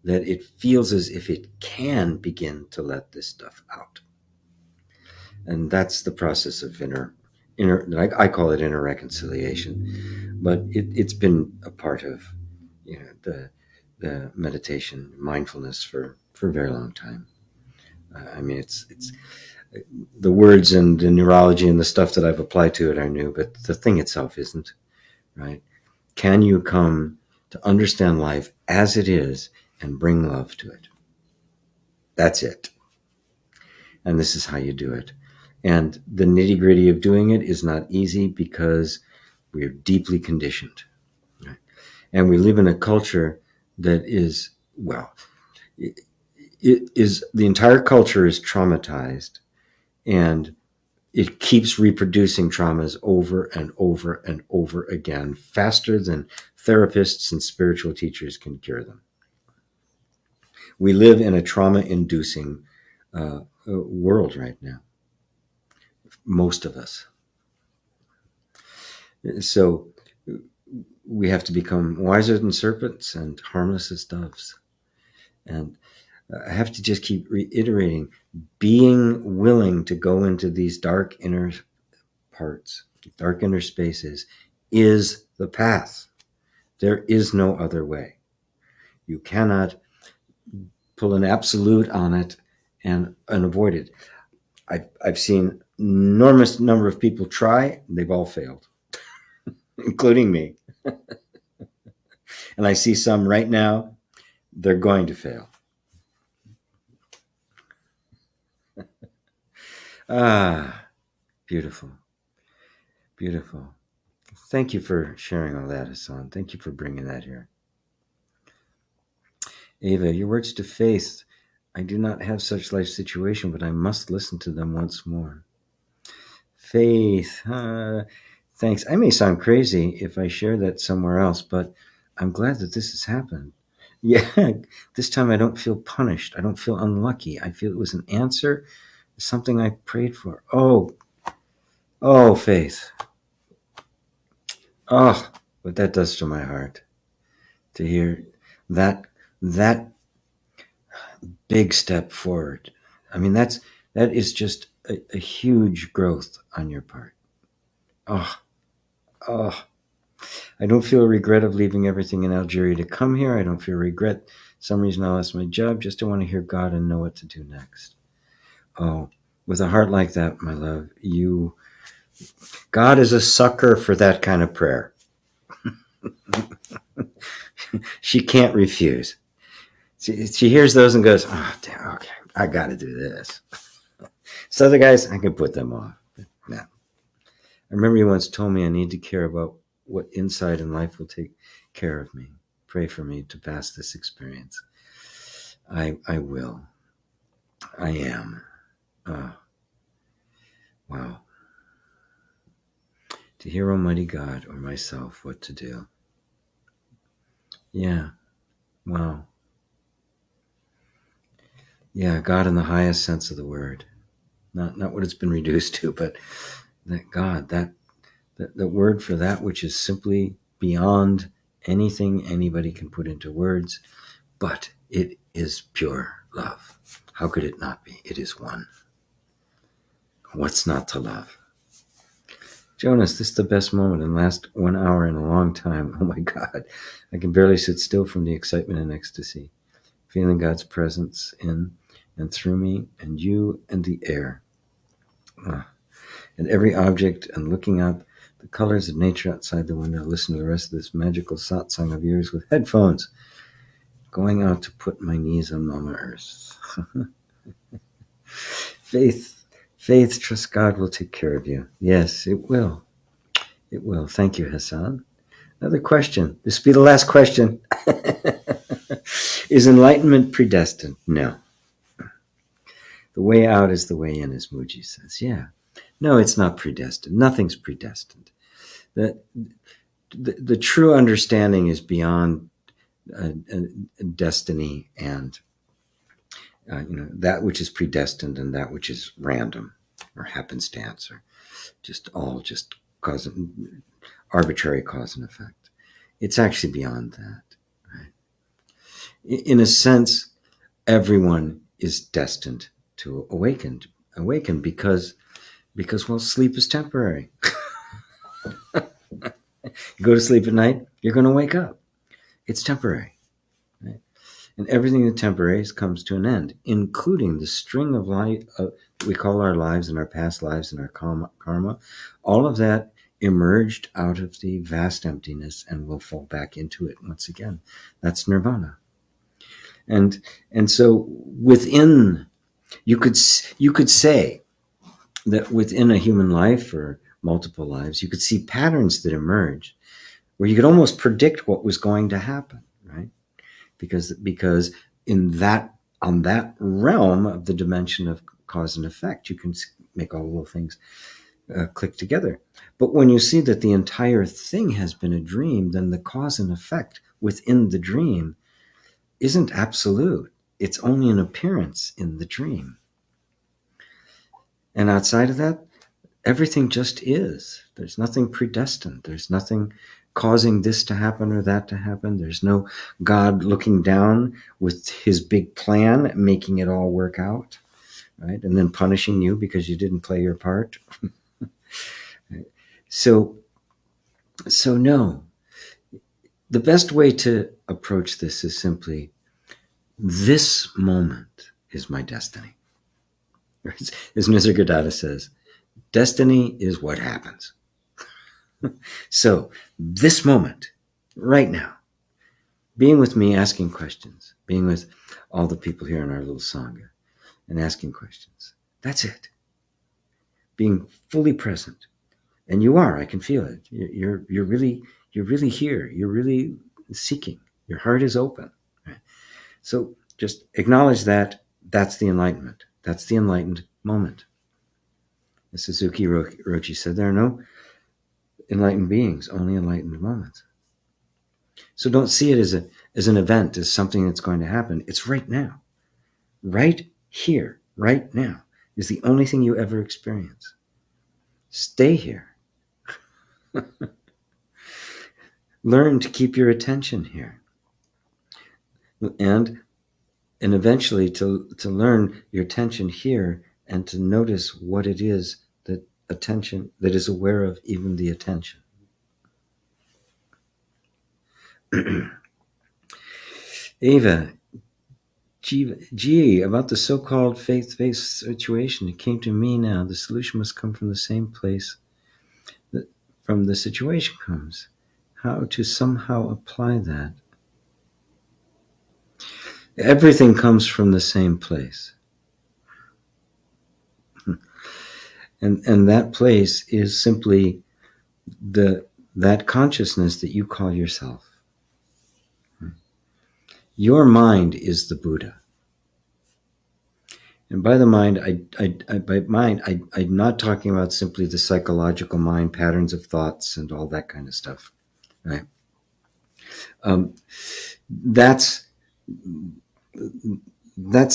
that it feels as if it can begin to let this stuff out. And that's the process of inner I call it inner reconciliation, but it's been a part of the meditation, mindfulness for a very long time. It's the words and the neurology and the stuff that I've applied to it are new, but the thing itself isn't, right? Can you come to understand life as it is and bring love to it? That's it. And this is how you do it. And the nitty-gritty of doing it is not easy, because we're deeply conditioned, right? And we live in a culture that is, it is, the entire culture is traumatized, and it keeps reproducing traumas over and over and over again, faster than therapists and spiritual teachers can cure them. We live in a trauma-inducing world right now, most of us. So we have to become wiser than serpents and harmless as doves. And I have to just keep reiterating, being willing to go into these dark inner parts, dark inner spaces, is the path. There is no other way. You cannot pull an absolute on it and avoid it. I've seen enormous number of people try. They've all failed, including me. And I see some right now, they're going to fail. Beautiful. Beautiful. Thank you for sharing all that, Hassan. Thank you for bringing that here. Ava, your words to Faith. I do not have such life situation, but I must listen to them once more. Faith, thanks. I may sound crazy if I share that somewhere else, but I'm glad that this has happened. Yeah, this time I don't feel punished. I don't feel unlucky. I feel it was an answer, something I prayed for. Oh, Faith. Oh, what that does to my heart to hear that big step forward. I mean, that is just a huge growth on your part. I don't feel regret of leaving everything in Algeria to come here. I don't feel regret. Some reason I lost my job. Just to want to hear God and know what to do next. Oh, with a heart like that, my love, you God is a sucker for that kind of prayer. She can't refuse. She hears those and goes, oh, damn, okay, I got to do this. So other guys, I can put them off. No. I remember you once told me I need to care about what inside in life will take care of me. Pray for me to pass this experience. I will. I am. Wow. To hear Almighty God or myself what to do. Yeah. Wow. Yeah, God in the highest sense of the word. Not what it's been reduced to, but that God, that the word for that which is simply beyond anything anybody can put into words, but it is pure love. How could it not be? It is one. What's not to love? Jonas, this is the best moment in the last 1 hour in a long time. Oh my God. I can barely sit still from the excitement and ecstasy. Feeling God's presence in and through me and you and the air. And every object and looking out the colors of nature outside the window. Listen to the rest of this magical satsang of yours with headphones. Going out to put my knees on Mama Earth. Faith, trust God will take care of you. Yes, it will. It will. Thank you, Hassan. Another question. This will be the last question. Is enlightenment predestined? No. The way out is the way in, as Muji says. Yeah. No, it's not predestined. Nothing's predestined. The true understanding is beyond destiny and that which is predestined and that which is random or happenstance or just cause arbitrary cause and effect. It's actually beyond that. Right? In a sense, everyone is destined to awaken because well, sleep is temporary. You go to sleep at night, you're going to wake up. It's temporary. Right? And everything that temporary comes to an end, including the string of life we call our lives and our past lives and our karma. All of that emerged out of the vast emptiness and will fall back into it once again. That's nirvana. And so within, you could say that within a human life or multiple lives, you could see patterns that emerge where you could almost predict what was going to happen, right? Because in that, on that realm of the dimension of cause and effect, you can make all little things click together. But when you see that the entire thing has been a dream, then the cause and effect within the dream isn't absolute. It's only an appearance in the dream. And outside of that, everything just is. There's nothing predestined. There's nothing causing this to happen or that to happen. There's no God looking down with his big plan, making it all work out, right? And then punishing you because you didn't play your part. So no. The best way to approach this is simply, this moment is my destiny. As Nisargadatta says, destiny is what happens. So this moment, right now, being with me, asking questions, being with all the people here in our little Sangha and asking questions. That's it. Being fully present. And you are, I can feel it. You're really here. You're really seeking. Your heart is open. Right? So just acknowledge that. That's the enlightenment. That's the enlightened moment. As Suzuki Roshi said, there are no enlightened beings, only enlightened moments. So don't see it as an event, as something that's going to happen. It's right now. Right here, right now, is the only thing you ever experience. Stay here. Learn to keep your attention here. And eventually to learn your attention here and to notice what it is that attention, that is aware of even the attention. Ava, gee, about the so-called faith-based situation, it came to me now. The solution must come from the same place from the situation comes. How to somehow apply that. Everything comes from the same place. And that place is simply that consciousness that you call yourself. Your mind is the Buddha. And by the mind, I'm not talking about simply the psychological mind, patterns of thoughts, and all that kind of stuff, right? That's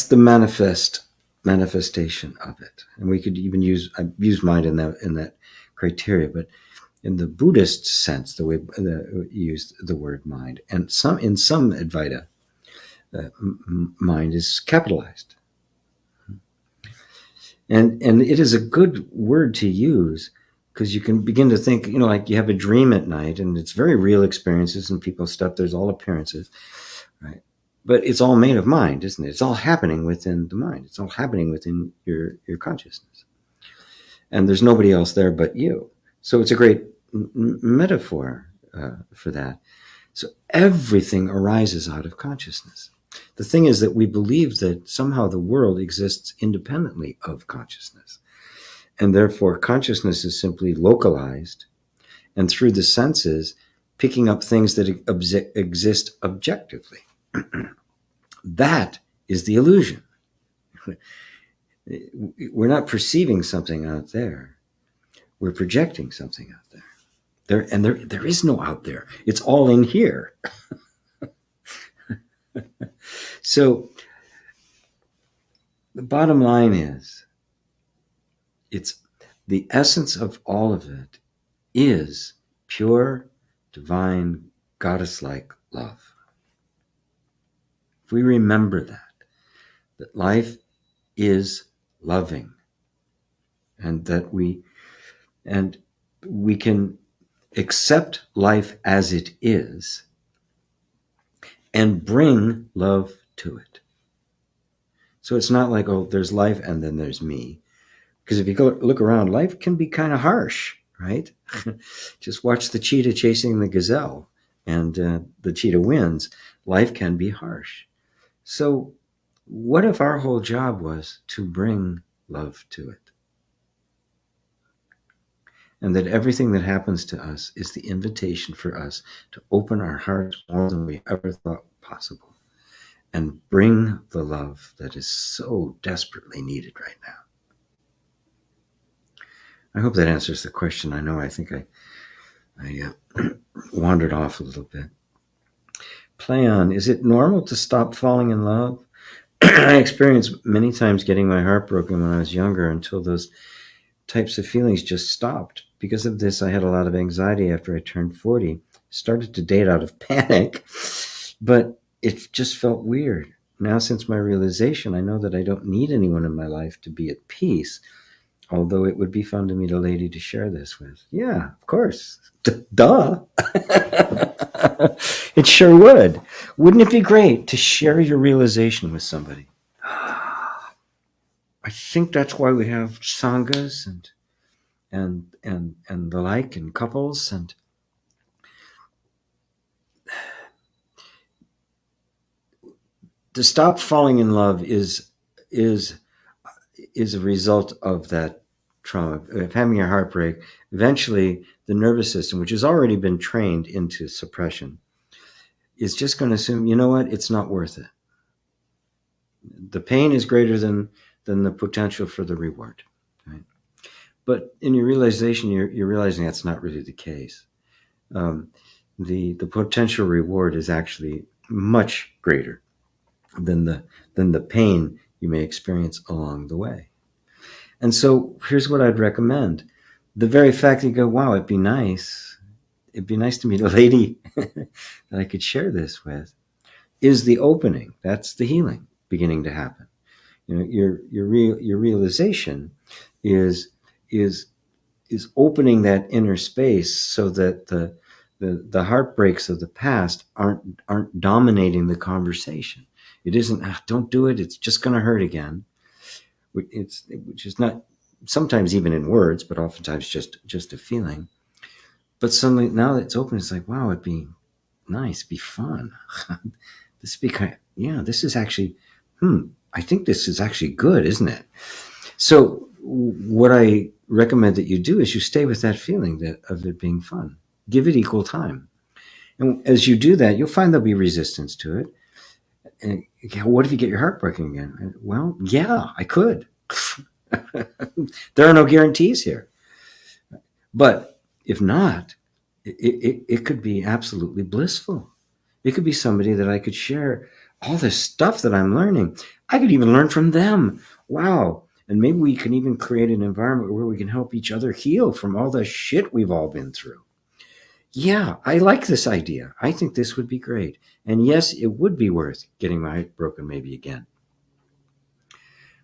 the manifestation of it, and we could even I've used mind in that criteria, but in the Buddhist sense, the way used the word mind, and in some Advaita, mind is capitalized. And it is a good word to use because you can begin to think, like you have a dream at night and it's very real experiences and people stuff. There's all appearances, right? But it's all made of mind, isn't it? It's all happening within the mind. It's all happening within your consciousness. And there's nobody else there but you. So it's a great metaphor for that. So everything arises out of consciousness. The thing is that we believe that somehow the world exists independently of consciousness. And therefore, consciousness is simply localized and through the senses, picking up things that exist objectively. That is the illusion. We're not perceiving something out there. We're projecting something out there. There is no out there. It's all in here. So the bottom line is, it's the essence of all of it is pure, divine, goddess-like love. If we remember that life is loving, and that we can accept life as it is and bring love to it. So it's not like, oh, there's life and then there's me. Because if you look around, life can be kind of harsh, right? Just watch the cheetah chasing the gazelle and the cheetah wins. Life can be harsh. So what if our whole job was to bring love to it? And that everything that happens to us is the invitation for us to open our hearts more than we ever thought possible and bring the love that is so desperately needed right now. I hope that answers the question. I think I wandered off a little bit. Play on. Is it normal to stop falling in love? I experienced many times getting my heart broken when I was younger until those types of feelings just stopped. Because of this, I had a lot of anxiety after I turned 40. Started to date out of panic, but it just felt weird. Now, since my realization, I know that I don't need anyone in my life to be at peace, although it would be fun to meet a lady to share this with. Yeah, of course. Duh. It sure would. Wouldn't it be great to share your realization with somebody? I think that's why we have sanghas and the like, and couples, and to stop falling in love is a result of that trauma, of having your heart break. Eventually, the nervous system, which has already been trained into suppression, is just going to assume, you know what, it's not worth it. The pain is greater than the potential for the reward. Right? But in your realization, you're realizing that's not really the case. The potential reward is actually much greater than the pain you may experience along the way. And so here's what I'd recommend. The very fact that you go, wow, it'd be nice to meet a lady that I could share this with, is the opening. That's the healing beginning to happen. Your realization is opening that inner space so that the heartbreaks of the past aren't dominating the conversation. It isn't, don't do it, it's just going to hurt again. Which is not sometimes even in words, but oftentimes just a feeling. But suddenly, now that it's open, it's like, wow, it'd be nice, be fun. This be kind of, yeah, this is actually, I think this is actually good, isn't it? So what I recommend that you do is you stay with that feeling of it being fun. Give it equal time. And as you do that, you'll find there'll be resistance to it. And what if you get your heart broken again? Well, yeah, I could. There are no guarantees here. But if not, it could be absolutely blissful. It could be somebody that I could share all this stuff that I'm learning. I could even learn from them. Wow. And maybe we can even create an environment where we can help each other heal from all the shit we've all been through. Yeah, I like this idea. I think this would be great. And yes, it would be worth getting my heart broken maybe again.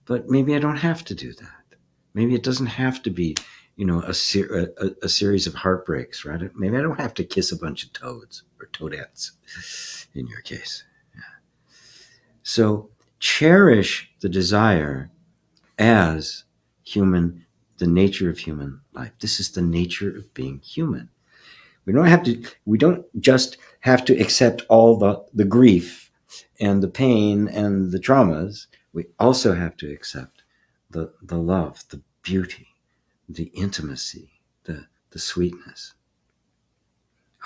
But maybe I don't have to do that. Maybe it doesn't have to be, a series of heartbreaks, right? Maybe I don't have to kiss a bunch of toads or toadettes in your case. Yeah. So cherish the desire as human, the nature of human life. This is the nature of being human. We don't just have to accept all the grief and the pain and the traumas. We also have to accept the love, the beauty, the intimacy, the sweetness.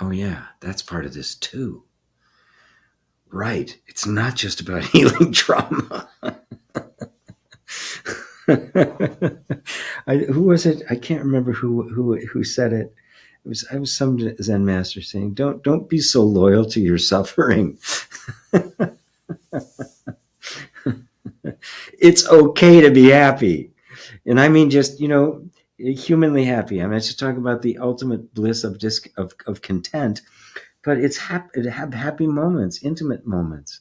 Oh yeah, that's part of this too. Right. It's not just about healing trauma. Who was it? I can't remember who said it. I was some Zen master saying, don't be so loyal to your suffering. It's okay to be happy. And I mean just, humanly happy. I mean, I just talk about the ultimate bliss of content, but it have happy moments, intimate moments,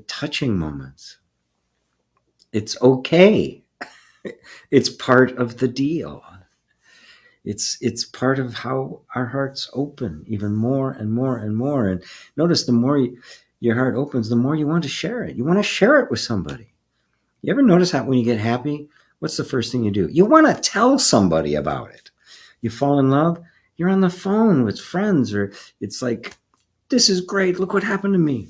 touching moments. It's okay. It's part of the deal. It's part of how our hearts open even more and more and more. And notice the more your heart opens, the more you want to share it. You want to share it with somebody. You ever notice that when you get happy, what's the first thing you do? You want to tell somebody about it. You fall in love, you're on the phone with friends, or it's like, this is great. Look what happened to me.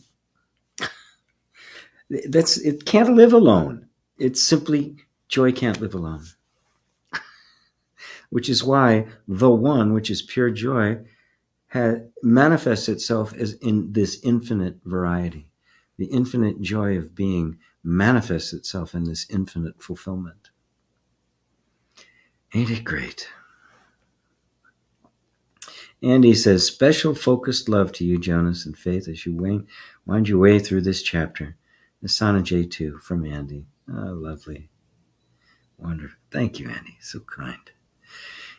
It can't live alone. It's simply joy can't live alone. Which is why the one, which is pure joy, manifests itself as in this infinite variety. The infinite joy of being manifests itself in this infinite fulfillment. Ain't it great? Andy says, special focused love to you, Jonas, and Faith, as you wind your way through this chapter. Asana J2 from Andy. Oh, lovely. Wonderful. Thank you, Andy. So kind.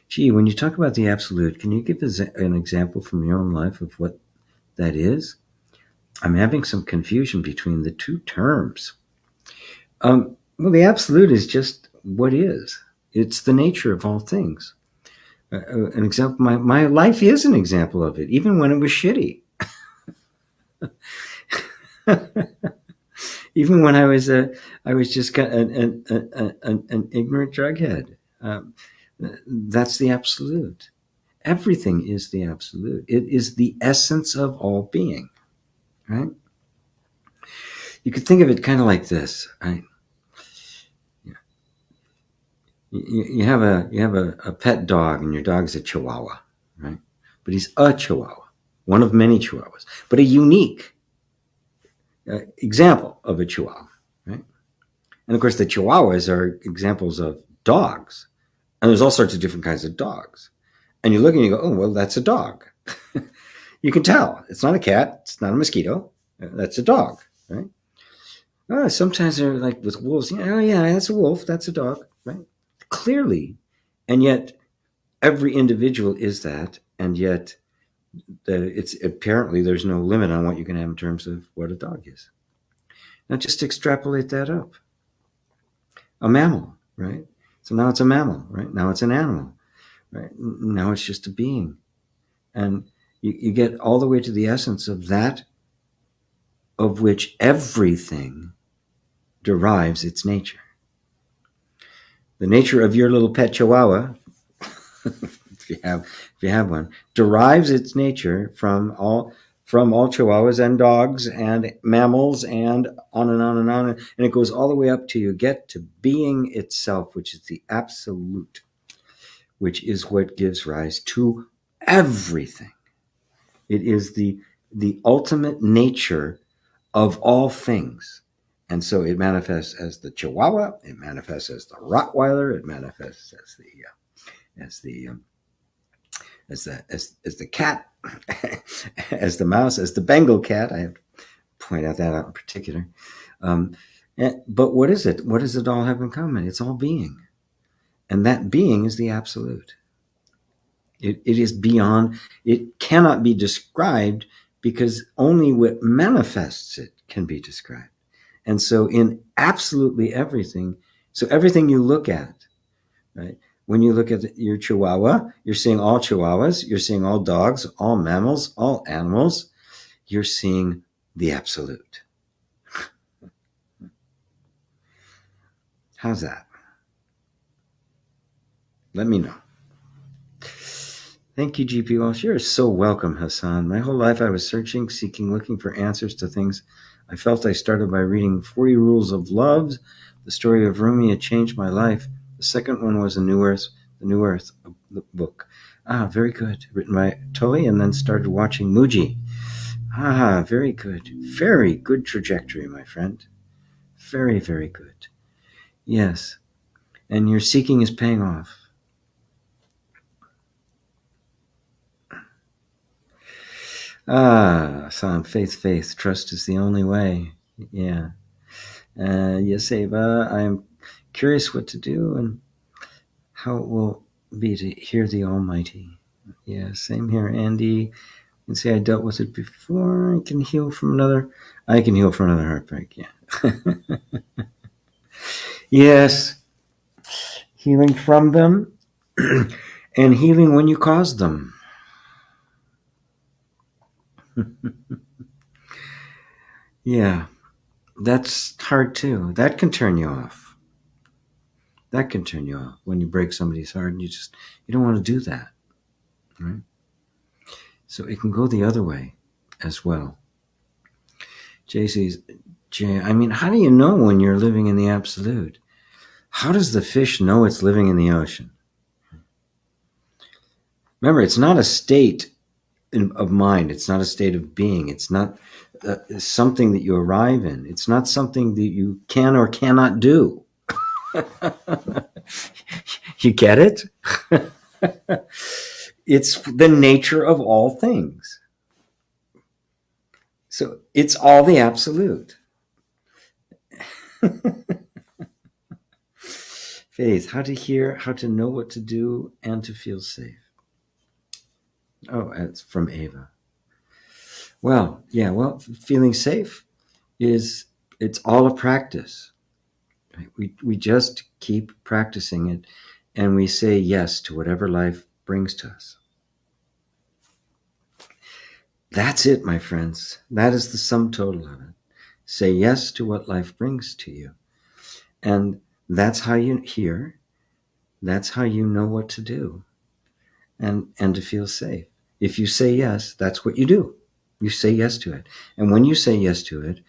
Gee, when you talk about the absolute, can you give us an example from your own life of what that is? I'm having some confusion between the two terms. Well, the absolute is just what is. It's the nature of all things. An example, my life is an example of it, even when it was shitty. Even when I was just an ignorant drughead. That's the absolute. Everything is the absolute. It is the essence of all being, right? You could think of it kind of like this, right? You have a pet dog, and your dog's a Chihuahua, right? But he's a Chihuahua, one of many Chihuahuas, but a unique example of a Chihuahua, right? And of course, the Chihuahuas are examples of dogs, and there's all sorts of different kinds of dogs. And you look and you go, oh, well, that's a dog. You can tell. It's not a cat. It's not a mosquito. That's a dog, right? Sometimes they're like with wolves. Oh, yeah, that's a wolf. That's a dog, right? Clearly. And yet every individual is that. And yet it's apparently there's no limit on what you can have in terms of what a dog is. Now just extrapolate that up. A mammal, right? So now it's a mammal, right? Now it's an animal, right? Now it's just a being. And you get all the way to the essence of that of which everything derives its nature. The nature of your little pet Chihuahua, if you have one, derives its nature from all chihuahuas and dogs and mammals and on and on and on, and it goes all the way up to you get to being itself, which is the absolute, which is what gives rise to everything. It is the ultimate nature of all things. And so it manifests as the Chihuahua, it manifests as the Rottweiler, it manifests as the cat, as the mouse, as the Bengal cat. I have to point out that out in particular. But what is it? What does it all have in common? It's all being. And that being is the absolute. It is beyond, it cannot be described because only what manifests it can be described. And so in absolutely everything, so everything you look at, right? When you look at your Chihuahua, you're seeing all Chihuahuas, you're seeing all dogs, all mammals, all animals. You're seeing the absolute. How's that? Let me know. Thank you, gpwalsh. You're so welcome, Hassan. My whole life I was searching, seeking, looking for answers to things. I felt I started by reading 40 Rules of Love. The story of Rumi had changed my life. The second one was the New Earth book. Very good. Written by Tully, and then started watching Muji. Very good. Very good trajectory, my friend. Very, very good. Yes. And your seeking is paying off. Sam, faith. Trust is the only way. Yeah. Yes, Ava, I am curious what to do and how it will be to hear the Almighty. Yeah, same here, Andy. You can see I dealt with it before. I can heal from another heartbreak. Yeah. Yes. Healing from them and healing when you caused them. Yeah. That's hard too. That can turn you off. When you break somebody's heart and you don't want to do that. Right? So it can go the other way as well. I mean, how do you know when you're living in the absolute? How does the fish know it's living in the ocean? Remember, it's not a state of mind. It's not a state of being. It's not something that you arrive in. It's not something that you can or cannot do. You get it? It's the nature of all things. So it's all the absolute. Faith, how to hear, how to know what to do, and to feel safe. Oh, it's from Ava. Well, feeling safe it's all a practice. We just keep practicing it, and we say yes to whatever life brings to us. That's it, my friends. That is the sum total of it. Say yes to what life brings to you. And that's how you hear. That's how you know what to do and to feel safe. If you say yes, that's what you do. You say yes to it. And when you say yes to it,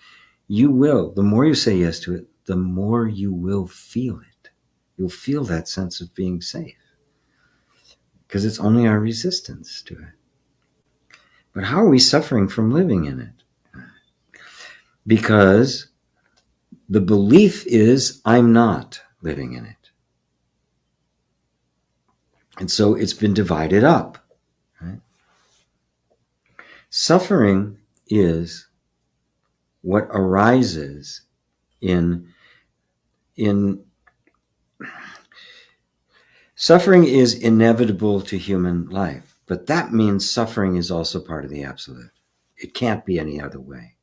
the more you say yes to it, the more you will feel it. You'll feel that sense of being safe. Because it's only our resistance to it. But how are we suffering from living in it? Because the belief is, I'm not living in it. And so it's been divided up. Right? Suffering is what arises in suffering is inevitable to human life, but that means suffering is also part of the absolute. It can't be any other way.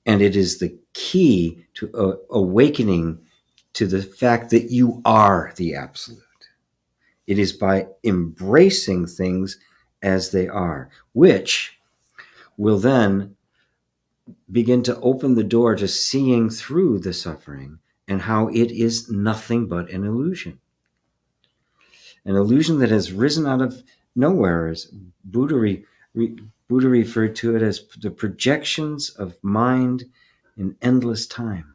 And it is the key to awakening to the fact that you are the absolute. It is by embracing things as they are, which will then begin to open the door to seeing through the suffering and how it is nothing but an illusion. an illusion that has risen out of nowhere. As Buddha referred to it as the projections of mind in endless time.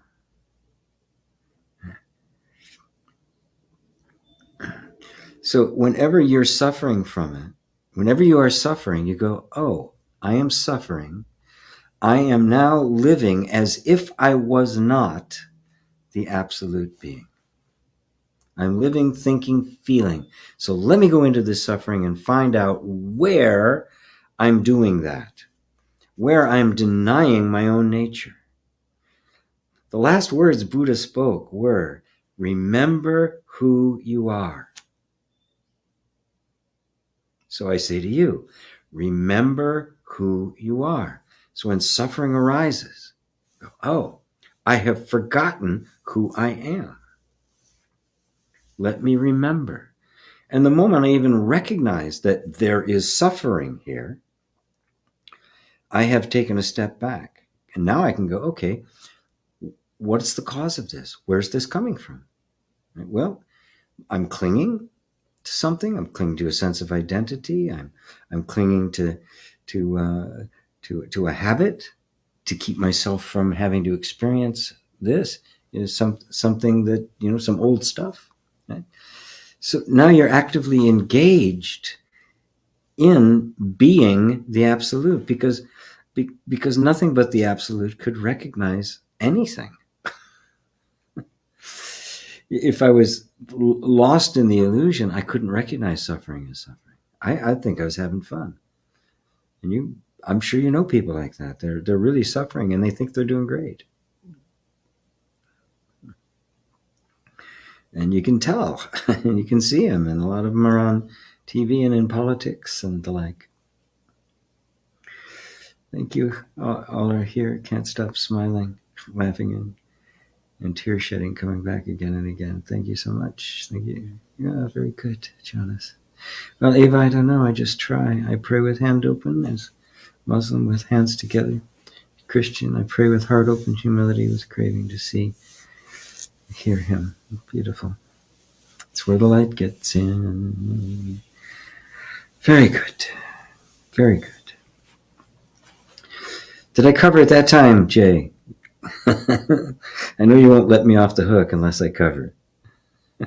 So whenever you're suffering from it, whenever you are suffering, you go, oh, I am suffering. I am now living as if I was not the absolute being. I'm living, thinking, feeling. So let me go into this suffering and find out where I'm doing that, where I'm denying my own nature. The last words Buddha spoke were, remember who you are. So I say to you, remember who you are. So when suffering arises, oh, I have forgotten who I am. Let me remember. And the moment I even recognize that there is suffering here, I have taken a step back. And now I can go, okay, what's the cause of this? Where's this coming from? Well, I'm clinging to something. I'm clinging to a sense of identity. I'm clinging to a habit to keep myself from having to experience this. Is something that, some old stuff. Right? So now you're actively engaged in being the absolute, because nothing but the absolute could recognize anything. If I was lost in the illusion, I couldn't recognize suffering as suffering. I think I was having fun. And I'm sure you know people like that. They're really suffering and they think they're doing great. And you can tell, and you can see them, and a lot of them are on TV and in politics and the like. Thank you. All are here. Can't stop smiling, laughing, and tear shedding coming back again and again. Thank you so much. Thank you. Yeah, very good, Jonas. Well, Ava, I don't know. I just try. I pray with hand open as Muslim with hands together. Christian, I pray with heart open, humility, with craving to see, hear him. Beautiful. It's where the light gets in. Very good. Very good. Did I cover it that time, Jay? I know you won't let me off the hook unless I cover it.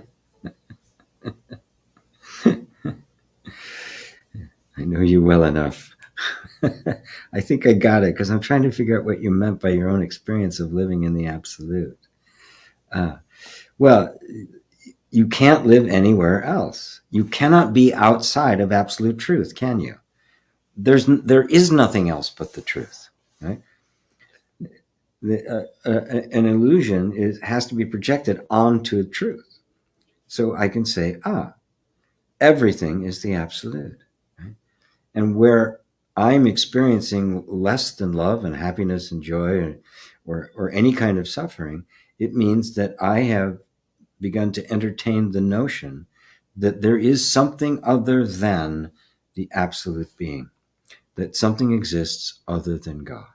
I know you well enough. I think I got it, because I'm trying to figure out what you meant by your own experience of living in the absolute. Well, you can't live anywhere else. You cannot be outside of absolute truth, can you? There is nothing else but the truth, right? An illusion has to be projected onto truth. So I can say, everything is the absolute. Right? And where I'm experiencing less than love and happiness and joy or any kind of suffering, it means that I have begun to entertain the notion that there is something other than the absolute being, that something exists other than God.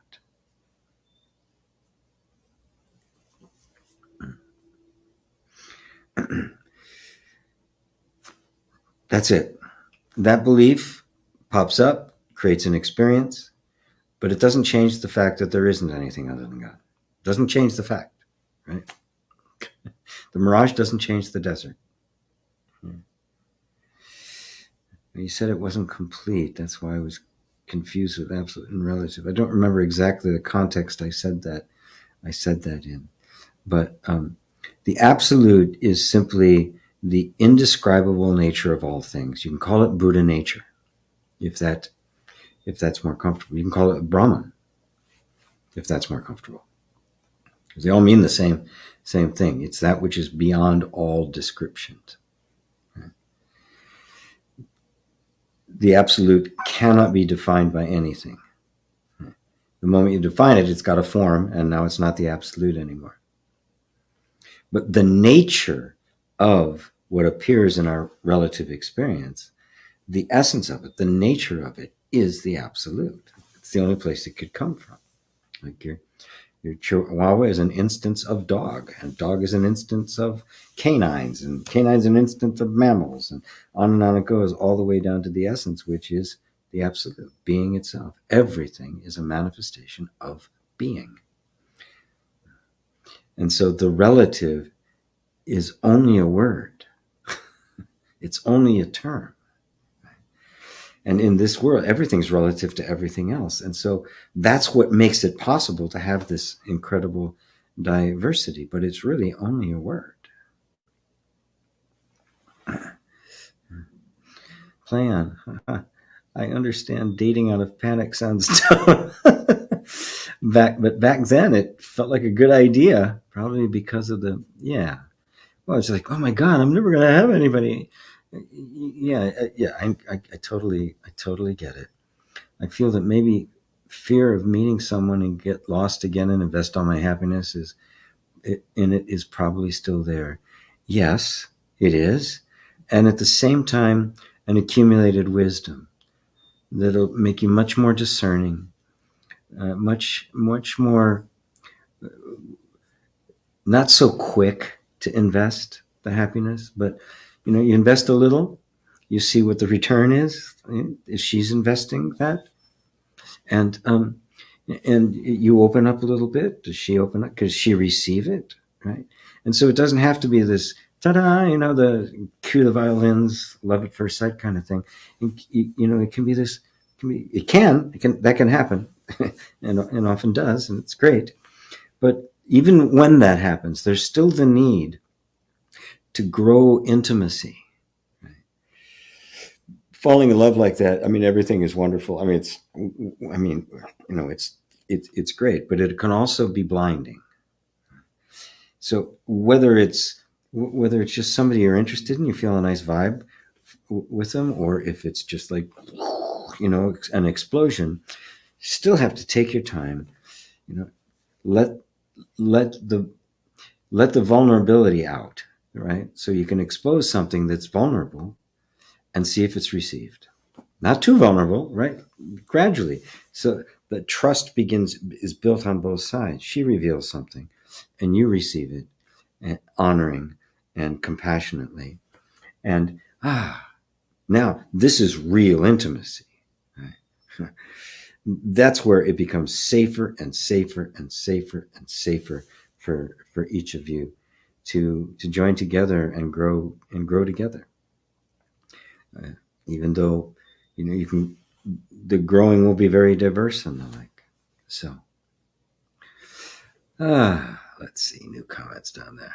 That's it. That belief pops up, creates an experience, but it doesn't change the fact that there isn't anything other than God. It doesn't change the fact, right? The mirage doesn't change the desert. You said it wasn't complete. That's why I was confused with absolute and relative. I don't remember exactly the context I said that in. But the absolute is simply the indescribable nature of all things. You can call it Buddha nature, if that's more comfortable. You can call it Brahman, if that's more comfortable. Because they all mean the same thing. It's that which is beyond all descriptions. Right? The absolute cannot be defined by anything. Right? The moment you define it, it's got a form, and now it's not the absolute anymore. But the nature of what appears in our relative experience, the essence of it, the nature of it, is the absolute. It's the only place it could come from. Like Your Chihuahua is an instance of dog, and dog is an instance of canines, and canines an instance of mammals, and on it goes, all the way down to the essence, which is the absolute being itself. Everything is a manifestation of being. And so the relative is only a word. It's only a term. And in this world, everything's relative to everything else. And so that's what makes it possible to have this incredible diversity. But it's really only a word. Plan. I understand dating out of panic sounds dumb. But back then it felt like a good idea, probably because of well, it's like, oh my God, I'm never going to have anybody. I totally get it. I feel that maybe fear of meeting someone and get lost again and invest all my happiness is probably still there. Yes, it is. And at the same time, an accumulated wisdom that'll make you much more discerning, much more, not so quick to invest the happiness, but you invest a little, you see what the return is. If she's investing that, and you open up a little bit. Does she open up? Does she receive it? Right. And so it doesn't have to be this ta-da, the cue the violins, love at first sight kind of thing. It can be this. That can happen, and often does, and it's great. But even when that happens, there's still the need to grow intimacy. Right? Falling in love like that, everything is wonderful. It's great, but it can also be blinding. So whether it's just somebody you're interested in, you feel a nice vibe with them, or if it's just like, an explosion, you still have to take your time. Let the vulnerability out, right? So you can expose something that's vulnerable and see if it's received. Not too vulnerable, right? Gradually. So the trust is built on both sides. She reveals something and you receive it, and honoring and compassionately. And now this is real intimacy. Right? That's where it becomes safer and safer and safer and safer for each of you to join together and grow together. Even though the growing will be very diverse and the like. So let's see, new comments down there.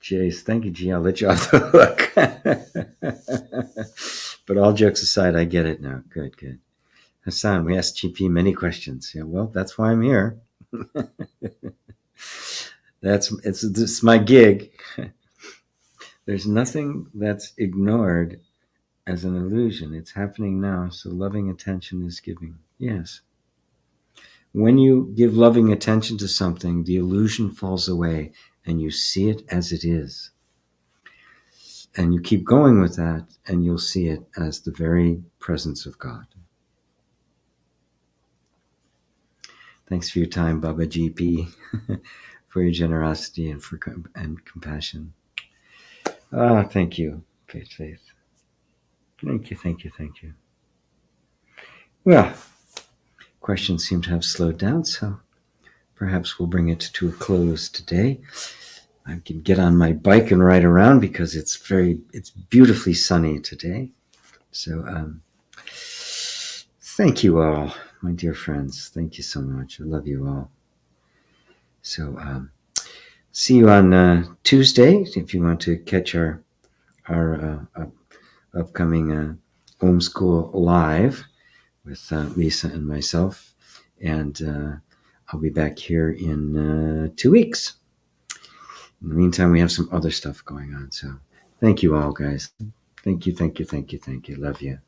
Jace, thank you, G. I'll let you off the hook. But all jokes aside, I get it now. Good. Hassan, we asked GP many questions. Yeah, well, that's why I'm here. It's my gig. There's nothing that's ignored as an illusion. It's happening now, so loving attention is giving. Yes. When you give loving attention to something, the illusion falls away and you see it as it is. And you keep going with that and you'll see it as the very presence of God. Thanks for your time, Baba GP, for your generosity and compassion. Thank you, Faith. Thank you. Well, questions seem to have slowed down, so perhaps we'll bring it to a close today. I can get on my bike and ride around because it's beautifully sunny today. So thank you all, my dear friends. Thank you so much. I love you all. So see you on Tuesday if you want to catch our upcoming Home School Live with Lisa and myself. And I'll be back here in 2 weeks. In the meantime, we have some other stuff going on. So thank you all, guys. Thank you. Love you.